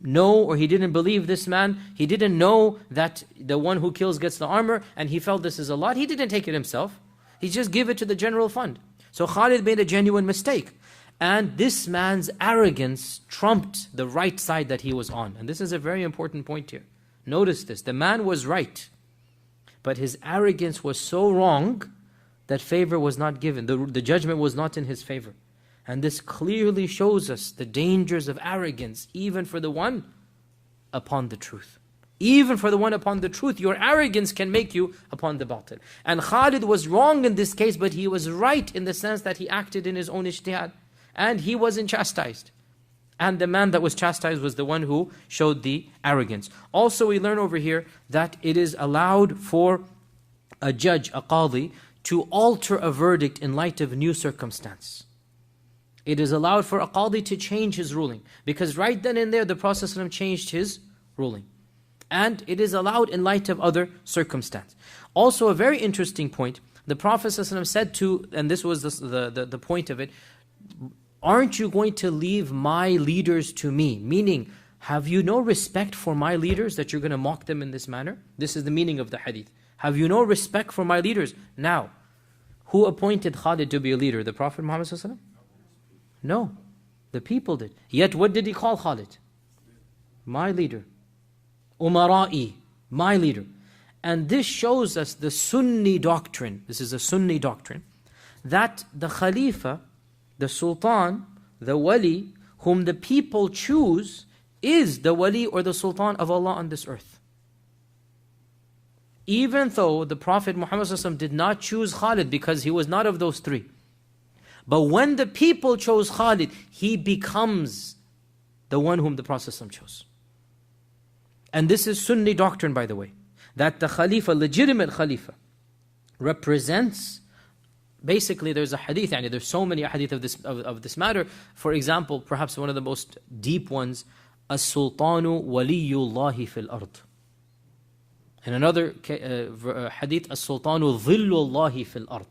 know, or he didn't believe this man. He didn't know that the one who kills gets the armor, and he felt this is a lot. He didn't take it himself. He just gave it to the general fund. So Khalid made a genuine mistake. And this man's arrogance trumped the right side that he was on. And this is a very important point here. Notice this. The man was right, but his arrogance was so wrong that favor was not given. The judgment was not in his favor. And this clearly shows us the dangers of arrogance, even for the one upon the truth. Even for the one upon the truth, your arrogance can make you upon the batil. And Khalid was wrong in this case, but he was right in the sense that he acted in his own ijtihad. And he wasn't chastised. And the man that was chastised was the one who showed the arrogance. Also, we learn over here that it is allowed for a judge, a qadi, to alter a verdict in light of new circumstance. It is allowed for a qadi to change his ruling. Because right then and there, the Prophet ﷺ changed his ruling. And it is allowed in light of other circumstance. Also, a very interesting point, the Prophet ﷺ said to, and this was the point of it, aren't you going to leave my leaders to me? Meaning, have you no respect for my leaders that you're going to mock them in this manner? This is the meaning of the hadith. Have you no respect for my leaders? Now, who appointed Khalid to be a leader? The Prophet Muhammad ﷺ? No, the people did. Yet what did he call Khalid? My leader. Umara'i, my leader. And this shows us the Sunni doctrine. This is a Sunni doctrine. That the Khalifa, the Sultan, the Wali, whom the people choose, is the Wali or the Sultan of Allah on this earth. Even though the Prophet Muhammad ﷺ did not choose Khalid because he was not of those three. But when the people chose Khalid, he becomes the one whom the Prophet ﷺ chose. And this is Sunni doctrine, by the way. That the Khalifa, legitimate Khalifa, represents. Basically, there's a hadith, and there's so many hadith of this matter. For example, perhaps one of the most deep ones, As-Sultanu Waliyullahi fil ard. In another hadith, As-Sultanu Dhillullahi fil ard.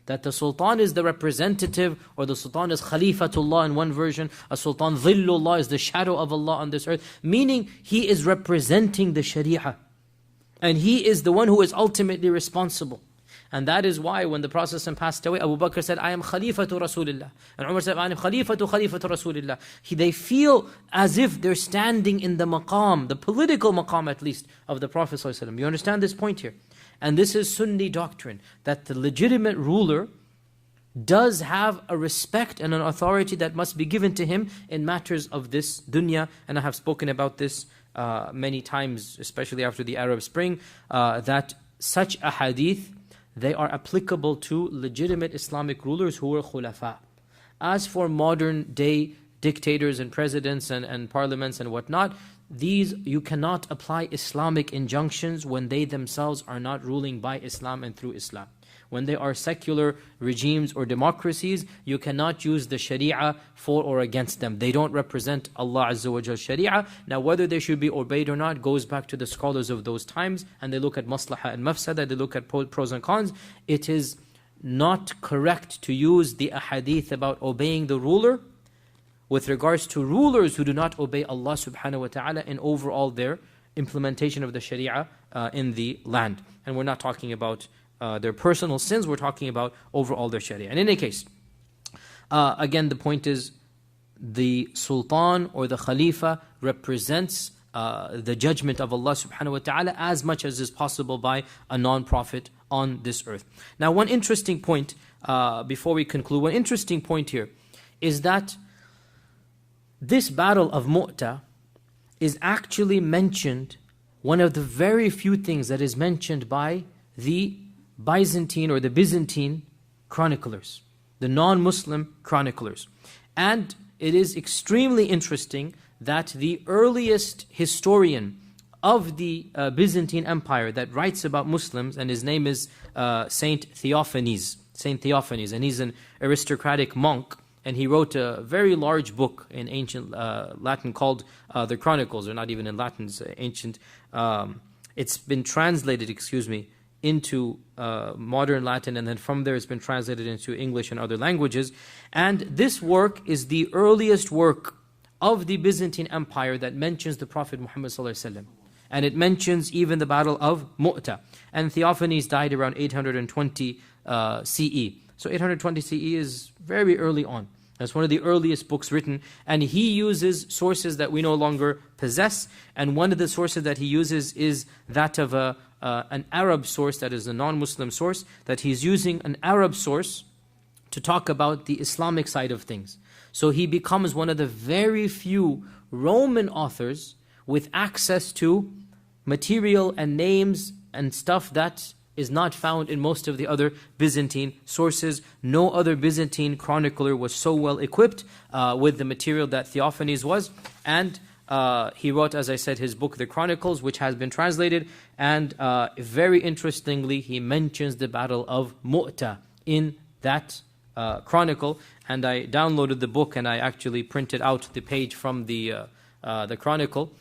That the Sultan is the representative, or the Sultan is Khalifatullah in one version. As-Sultan Dhillullah is the shadow of Allah on this earth. Meaning, he is representing the Sharia. And he is the one who is ultimately responsible. And that is why when the Prophet passed away, Abu Bakr said, I am Khalifatu Rasulillah. And Umar said, I am Khalifatu Rasulillah. They feel as if they're standing in the maqam, the political maqam at least, of the Prophet ﷺ. You understand this point here? And this is Sunni doctrine, that the legitimate ruler does have a respect and an authority that must be given to him in matters of this dunya. And I have spoken about this many times, especially after the Arab Spring, that such a hadith, they are applicable to legitimate Islamic rulers who were khulafa. As for modern day dictators and presidents and parliaments and whatnot, these you cannot apply Islamic injunctions when they themselves are not ruling by Islam and through Islam. When they are secular regimes or democracies, you cannot use the Sharia for or against them. They don't represent Allah Azza wa Jal Sharia. Now whether they should be obeyed or not goes back to the scholars of those times, and they look at maslaha and mafsada, they look at pros and cons. It is not correct to use the ahadith about obeying the ruler with regards to rulers who do not obey Allah subhanahu wa ta'ala in overall their implementation of the Sharia in the land. And we're not talking about their personal sins, we're talking about overall their Sharia. And in any case, again the point is, the Sultan or the Khalifa represents the judgment of Allah subhanahu wa ta'ala as much as is possible by a non-prophet on this earth. Now one interesting point, before we conclude, one interesting point here is that this battle of Mota is actually mentioned, one of the very few things that is mentioned by the Byzantine or the Byzantine chroniclers, the non-Muslim chroniclers. And it is extremely interesting that the earliest historian of the Byzantine Empire that writes about Muslims, and his name is Saint Theophanes, and he's an aristocratic monk, and he wrote a very large book in ancient Latin called the Chronicles, or not even in Latin, it's ancient. it's been translated, into modern Latin, and then from there it's been translated into English and other languages. And this work is the earliest work of the Byzantine Empire that mentions the Prophet Muhammad ﷺ. And it mentions even the Battle of Mota. And Theophanes died around 820 CE. So 820 CE is very early on. That's one of the earliest books written. And he uses sources that we no longer possess. And one of the sources that he uses is that of an Arab source, that is a non-Muslim source, that he's using an Arab source to talk about the Islamic side of things. So he becomes one of the very few Roman authors with access to material and names and stuff that is not found in most of the other Byzantine sources. No other Byzantine chronicler was so well equipped with the material that Theophanes was. And he wrote, as I said, his book, The Chronicles, which has been translated. And very interestingly, he mentions the Battle of Mota in that chronicle. And I downloaded the book and I actually printed out the page from the chronicle,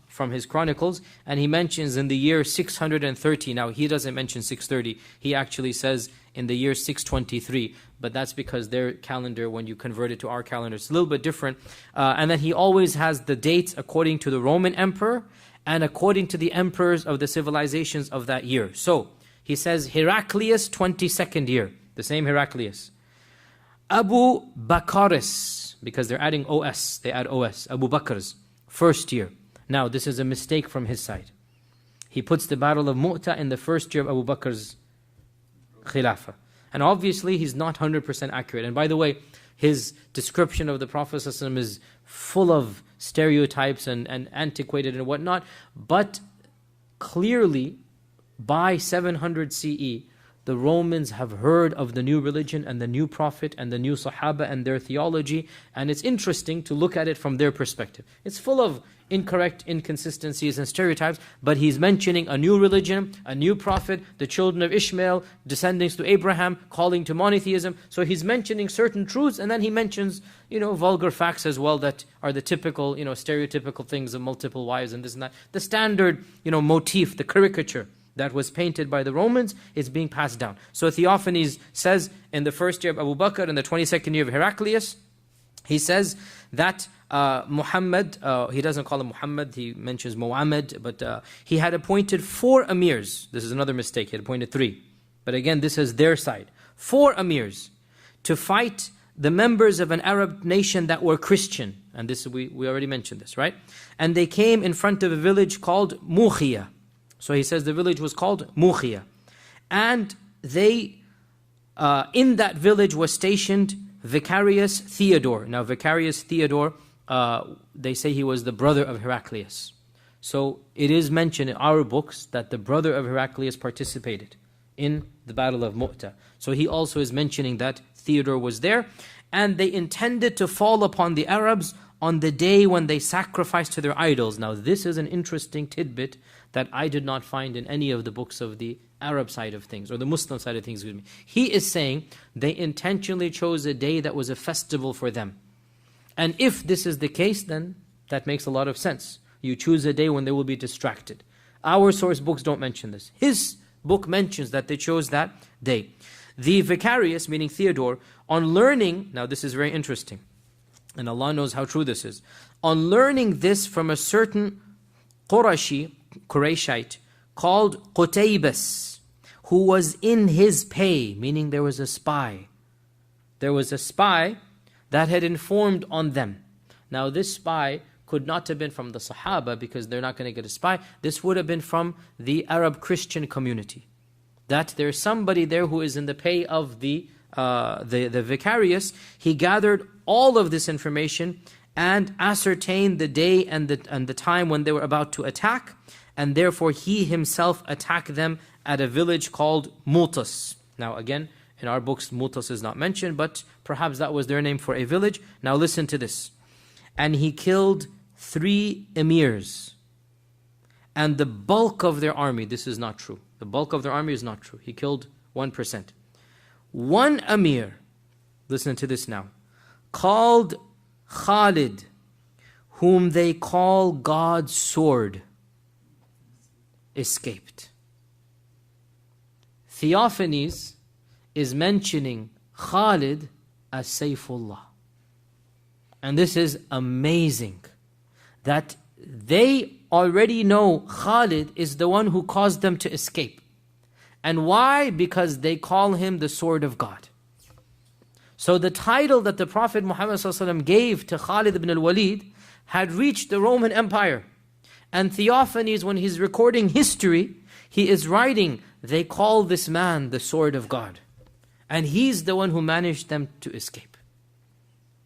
from his chronicles, and he mentions in the year 630. Now he doesn't mention 630, he actually says in the year 623, but that's because their calendar, when you convert it to our calendar, it's a little bit different. And then he always has the dates according to the Roman emperor and according to the emperors of the civilizations of that year. So he says Heraclius 22nd year, the same Heraclius. Abu Bakr's, because they're adding OS, they add OS, Abu Bakr's first year. Now, this is a mistake from his side. He puts the Battle of Mu'ta in the first year of Abu Bakr's Khilafah. And obviously, he's not 100% accurate. And by the way, his description of the Prophet ﷺ is full of stereotypes and antiquated and whatnot. But clearly, by 700 CE, the Romans have heard of the new religion and the new prophet and the new Sahaba and their theology. And it's interesting to look at it from their perspective. It's full of incorrect inconsistencies and stereotypes, but he's mentioning a new religion, a new prophet, the children of Ishmael, descendants to Abraham, calling to monotheism. So he's mentioning certain truths, and then he mentions, vulgar facts as well that are the typical, stereotypical things of multiple wives and this and that. The standard, motif, the caricature that was painted by the Romans is being passed down. So Theophanes says in the first year of Abu Bakr and the 22nd year of Heraclius, he says that Muhammad, he doesn't call him Muhammad, he mentions Muhammad, but he had appointed 4 amirs. This is another mistake, he had appointed 3. But again, this is their side. 4 amirs to fight the members of an Arab nation that were Christian. And this we already mentioned this, right? And they came in front of a village called Mukhiya. So he says the village was called Mukhiya. And they, in that village was stationed Vicarius Theodore. Now Vicarius Theodore, they say he was the brother of Heraclius. So it is mentioned in our books that the brother of Heraclius participated in the Battle of Mota. So he also is mentioning that Theodore was there. And they intended to fall upon the Arabs on the day when they sacrificed to their idols. Now this is an interesting tidbit that I did not find in any of the books of the Arab side of things, or the Muslim side of things. He is saying they intentionally chose a day that was a festival for them. And if this is the case, then that makes a lot of sense. You choose a day when they will be distracted. Our source books don't mention this. His book mentions that they chose that day. The Vicarius, meaning Theodore, on learning, now this is very interesting, and Allah knows how true this is, on learning this from a certain Qurayshite called Qutaybas, who was in his pay, meaning there was a spy. There was a spy that had informed on them. Now this spy could not have been from the Sahaba, because they're not going to get a spy. This would have been from the Arab Christian community. That there's somebody there who is in the pay of the Vicarius. He gathered all of this information and ascertained the day and the time when they were about to attack, and therefore he himself attacked them at a village called Multas. Now again, in our books, Multas is not mentioned, but perhaps that was their name for a village. Now listen to this. And he killed 3 emirs, and the bulk of their army. This is not true. The bulk of their army is not true. He killed 1%. One emir, listen to this now, called Khalid, whom they call God's sword. escaped. Theophanes is mentioning Khalid as Sayfullah. And this is amazing, that they already know Khalid is the one who caused them to escape. And why? Because they call him the sword of God. So the title that the Prophet Muhammad ﷺ gave to Khalid ibn al-Walid had reached the Roman Empire. And Theophanes, when he's recording history, he is writing, they call this man the sword of God. And he's the one who managed them to escape.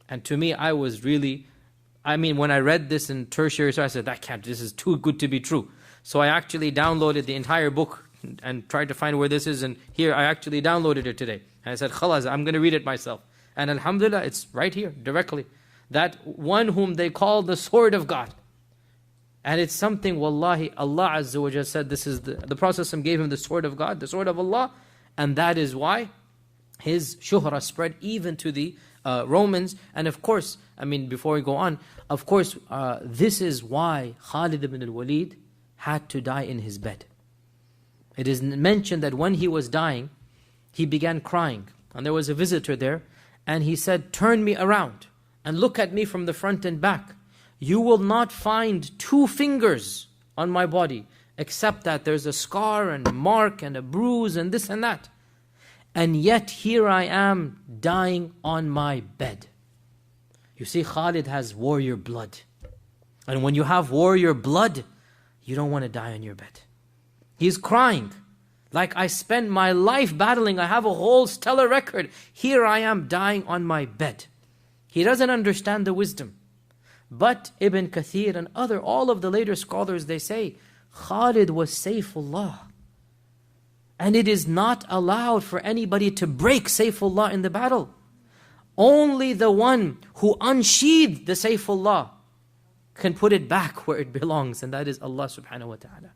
And to me, when I read this in tertiary, so I said, this is too good to be true. So I actually downloaded the entire book and tried to find where this is. And here, I actually downloaded it today. And I said, khalas, I'm going to read it myself. And alhamdulillah, it's right here, directly. That one whom they call the sword of God. And it's something, wallahi, Allah Azza wa Jalla said, this is the Prophet gave him the sword of God, the sword of Allah. And that is why his shuhra spread even to the Romans. And of course, before we go on, of course, this is why Khalid ibn al-Walid had to die in his bed. It is mentioned that when he was dying, he began crying. And there was a visitor there, and he said, turn me around and look at me from the front and back. You will not find 2 fingers on my body, except that there's a scar and a mark and a bruise and this and that. And yet here I am dying on my bed. You see, Khalid has warrior blood. And when you have warrior blood, you don't want to die on your bed. He's crying. Like, I spent my life battling. I have a whole stellar record. Here I am dying on my bed. He doesn't understand the wisdom. But Ibn Kathir and all of the later scholars, they say, Khalid was Sayfullah. And it is not allowed for anybody to break Sayfullah in the battle. Only the one who unsheathed the Sayfullah can put it back where it belongs, and that is Allah subhanahu wa ta'ala.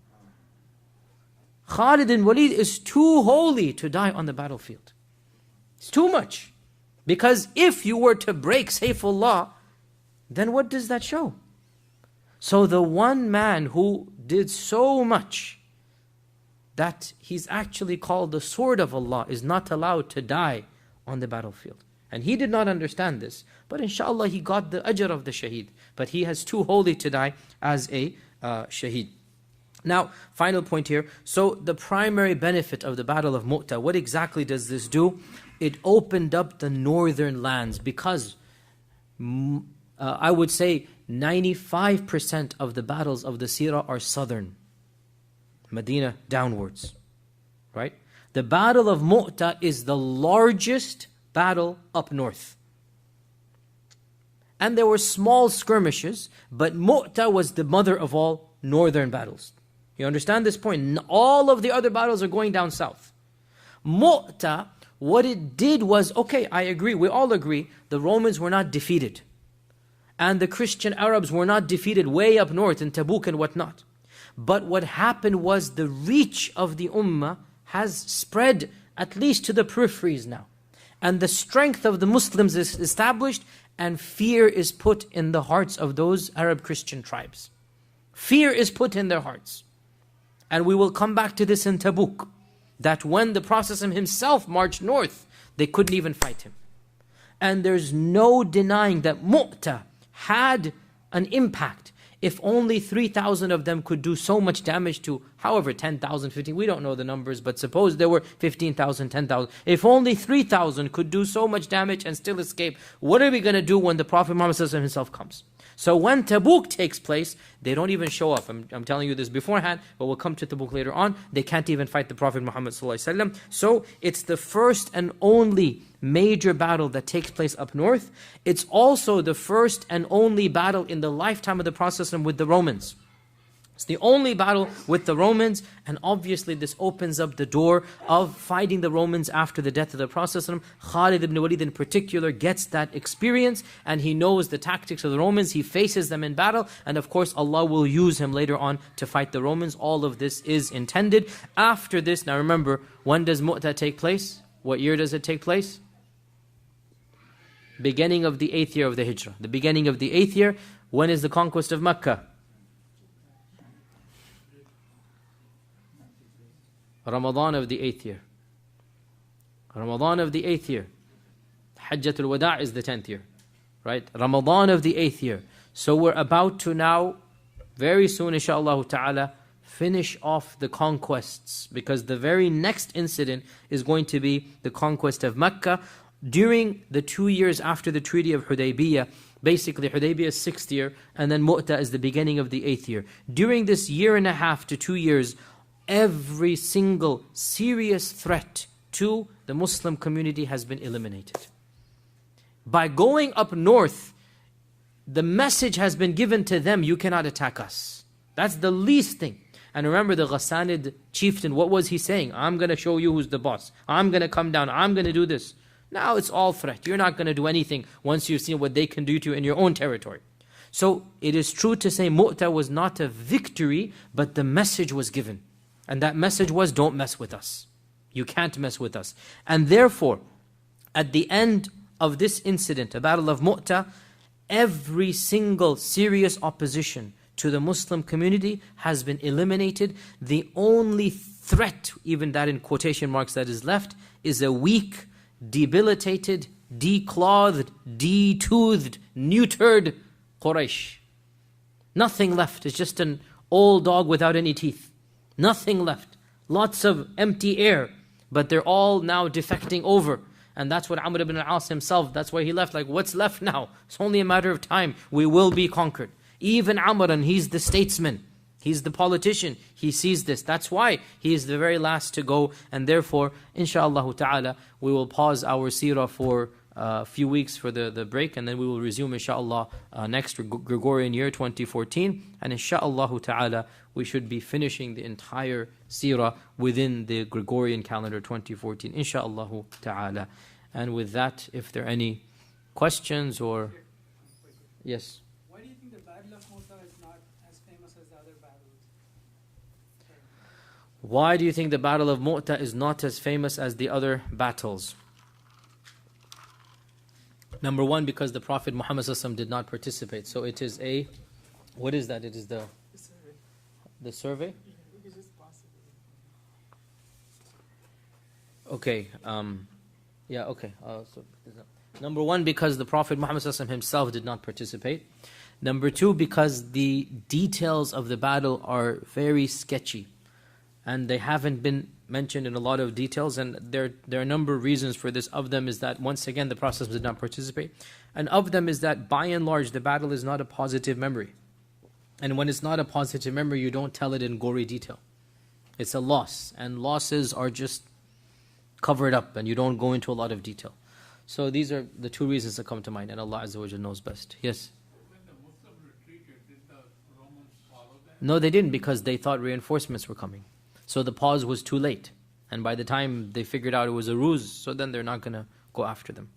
Khalid ibn Walid is too holy to die on the battlefield. It's too much. Because if you were to break Sayfullah, then what does that show? So the one man who did so much that he's actually called the sword of Allah is not allowed to die on the battlefield. And he did not understand this. But inshaAllah he got the ajr of the shaheed. But he has too holy to die as a shaheed. Now, final point here. So the primary benefit of the Battle of Mota, what exactly does this do? It opened up the northern lands, because I would say 95% of the battles of the Seerah are southern. Medina downwards. Right? The Battle of Mota is the largest battle up north. And there were small skirmishes, but Mota was the mother of all northern battles. You understand this point? All of the other battles are going down south. Mota, what it did was, okay, I agree, we all agree, the Romans were not defeated. And the Christian Arabs were not defeated way up north in Tabuk and whatnot. But what happened was the reach of the Ummah has spread at least to the peripheries now. And the strength of the Muslims is established, and fear is put in the hearts of those Arab Christian tribes. Fear is put in their hearts. And we will come back to this in Tabuk, that when the Prophet himself marched north, they couldn't even fight him. And there's no denying that Mu'tah had an impact. If only 3,000 of them could do so much damage to, however, 10,000, 15,000, we don't know the numbers, but suppose there were 15,000, 10,000. If only 3,000 could do so much damage and still escape, what are we going to do when the Prophet Muhammad himself comes? So when Tabuk takes place, they don't even show up. I'm telling you this beforehand, but we'll come to Tabuk later on. They can't even fight the Prophet Muhammad ﷺ. So it's the first and only major battle that takes place up north. It's also the first and only battle in the lifetime of the Prophet with the Romans. It's the only battle with the Romans, and obviously this opens up the door of fighting the Romans after the death of the Prophet. Khalid ibn Walid in particular gets that experience, and he knows the tactics of the Romans. He faces them in battle, and of course Allah will use him later on to fight the Romans. All of this is intended. After this, now remember, when does Mu'tah take place? What year does it take place? Beginning of the 8th year of the Hijrah. The beginning of the 8th year. When is the conquest of Mecca? Ramadan of the 8th year. Ramadan of the 8th year. Hajjatul Wada' is the 10th year. Right? Ramadan of the 8th year. So we're about to now, very soon inshaAllah ta'ala, finish off the conquests, because the very next incident is going to be the conquest of Mecca during the 2 years after the Treaty of Hudaybiyah. Basically, Hudaybiyah is 6th year, and then Mota is the beginning of the 8th year. During this 1.5 to 2 years, every single serious threat to the Muslim community has been eliminated. By going up north, the message has been given to them, you cannot attack us. That's the least thing. And remember the Ghassanid chieftain, what was he saying? I'm going to show you who's the boss. I'm going to come down. I'm going to do this. Now it's all threat. You're not going to do anything once you've seen what they can do to you in your own territory. So it is true to say Mu'tah was not a victory, but the message was given. And that message was, don't mess with us. You can't mess with us. And therefore, at the end of this incident, the Battle of Mota, every single serious opposition to the Muslim community has been eliminated. The only threat, even that in quotation marks, that is left is a weak, debilitated, declothed, detoothed, neutered Quraysh. Nothing left. It's just an old dog without any teeth. Nothing left. Lots of empty air. But they're all now defecting over. And that's what Amr ibn al-As himself, that's why he left. Like, what's left now? It's only a matter of time. We will be conquered. Even Amr, and he's the statesman. He's the politician. He sees this. That's why he is the very last to go. And therefore, inshaAllah ta'ala, we will pause our seerah for a few weeks for the break. And then we will resume, inshaAllah, next Gregorian year, 2014. And inshaAllah ta'ala, we should be finishing the entire seerah within the Gregorian calendar 2014, inshaAllah ta'ala. And with that, if there are any questions or... Yes? Why do you think the Battle of Mota is not as famous as the other battles? Why do you think the Battle of Mota is not as famous as the other battles? Number one, because the Prophet Muhammad ﷺ did not participate. So it is a... What is that? It is the survey. The survey? Okay. Yeah, okay. Number one, because the Prophet Muhammad ﷺ himself did not participate. Number two, because the details of the battle are very sketchy. And they haven't been mentioned in a lot of details. And there are a number of reasons for this. Of them is that, once again, the Prophet did not participate. And of them is that, by and large, the battle is not a positive memory. And when it's not a positive memory, you don't tell it in gory detail. It's a loss. And losses are just covered up, and you don't go into a lot of detail. So these are the two reasons that come to mind, and Allah Azza wa Jalla knows best. Yes? When the Muslims retreated, did the Romans follow them? No, they didn't, because they thought reinforcements were coming. So the pause was too late. And by the time they figured out it was a ruse, so then they're not going to go after them.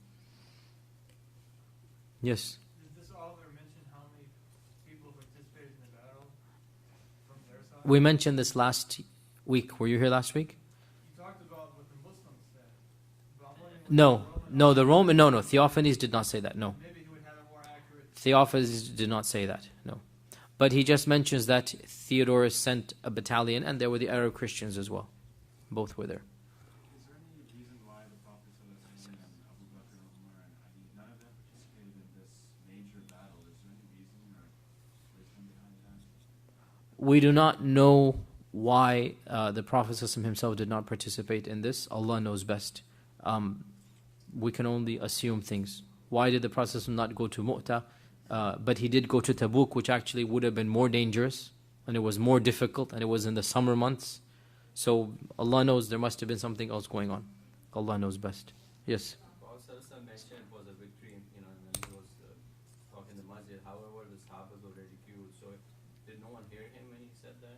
Yes? Does this author mention how many people participated in the battle from their side? We mentioned this last week. Were you here last week? You talked about what the Muslims said. But I'm wondering what No, Theophanes did not say that, no. maybe he would have a more accurate... Theophanes did not say that, no. But he just mentions that Theodorus sent a battalion, and there were the Arab Christians as well. Both were there. Is there any reason why the Prophet and Abu Bakr and Umar and Ali, none of them participated in this major battle? Is there any reason or wisdom behind that? We do not know why the Prophet himself did not participate in this. Allah knows best. We can only assume things. Why did the Prophet not go to Mu'tah? But he did go to Tabuk, which actually would have been more dangerous, and it was more difficult, and it was in the summer months. So Allah knows there must have been something else going on. Allah knows best. Yes? Prophet mentioned it was a victory, and he was talking in the masjid. However, the Sahabas were ridiculed. So did no one hear him when he said that?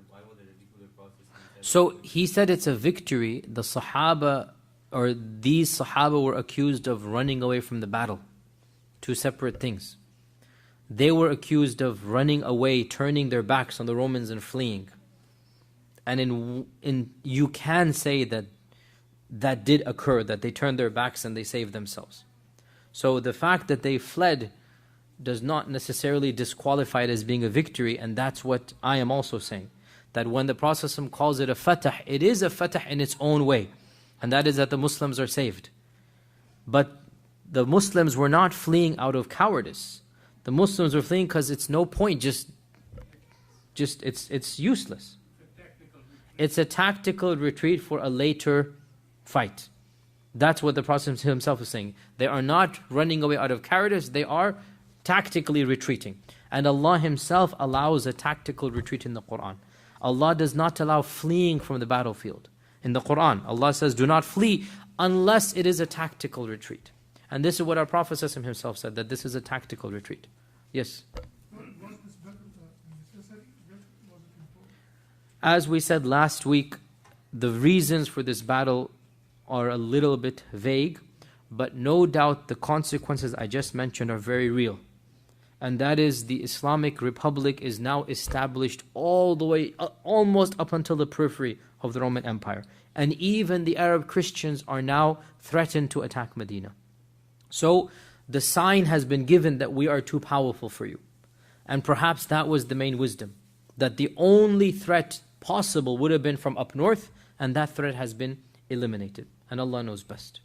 Why were they ridiculed the Prophet? So he said it's a victory. The Sahaba, or these Sahaba, were accused of running away from the battle. Two separate things. They were accused of running away, turning their backs on the Romans and fleeing. And you can say that that did occur, that they turned their backs and they saved themselves. So the fact that they fled does not necessarily disqualify it as being a victory, and that's what I am also saying. that when the Prophet ﷺ calls it a fatah, it is a fatah in its own way. And that is that the Muslims are saved. But the Muslims were not fleeing out of cowardice. The Muslims were fleeing because it's no point, it's useless. It's a tactical retreat for a later fight. That's what the Prophet himself is saying. They are not running away out of cowardice, they are tactically retreating. And Allah Himself allows a tactical retreat in the Quran. Allah does not allow fleeing from the battlefield. In the Quran, Allah says, do not flee unless it is a tactical retreat. And this is what our Prophet himself said, that this is a tactical retreat. Yes? Was this battle necessary? Was it important? As we said last week, the reasons for this battle are a little bit vague, but no doubt the consequences I just mentioned are very real. And that is, the Islamic Republic is now established all the way, almost up until the periphery of the Roman Empire. And even the Arab Christians are now threatened to attack Medina. So the sign has been given that we are too powerful for you. And perhaps that was the main wisdom, that the only threat possible would have been from up north, and that threat has been eliminated. And Allah knows best.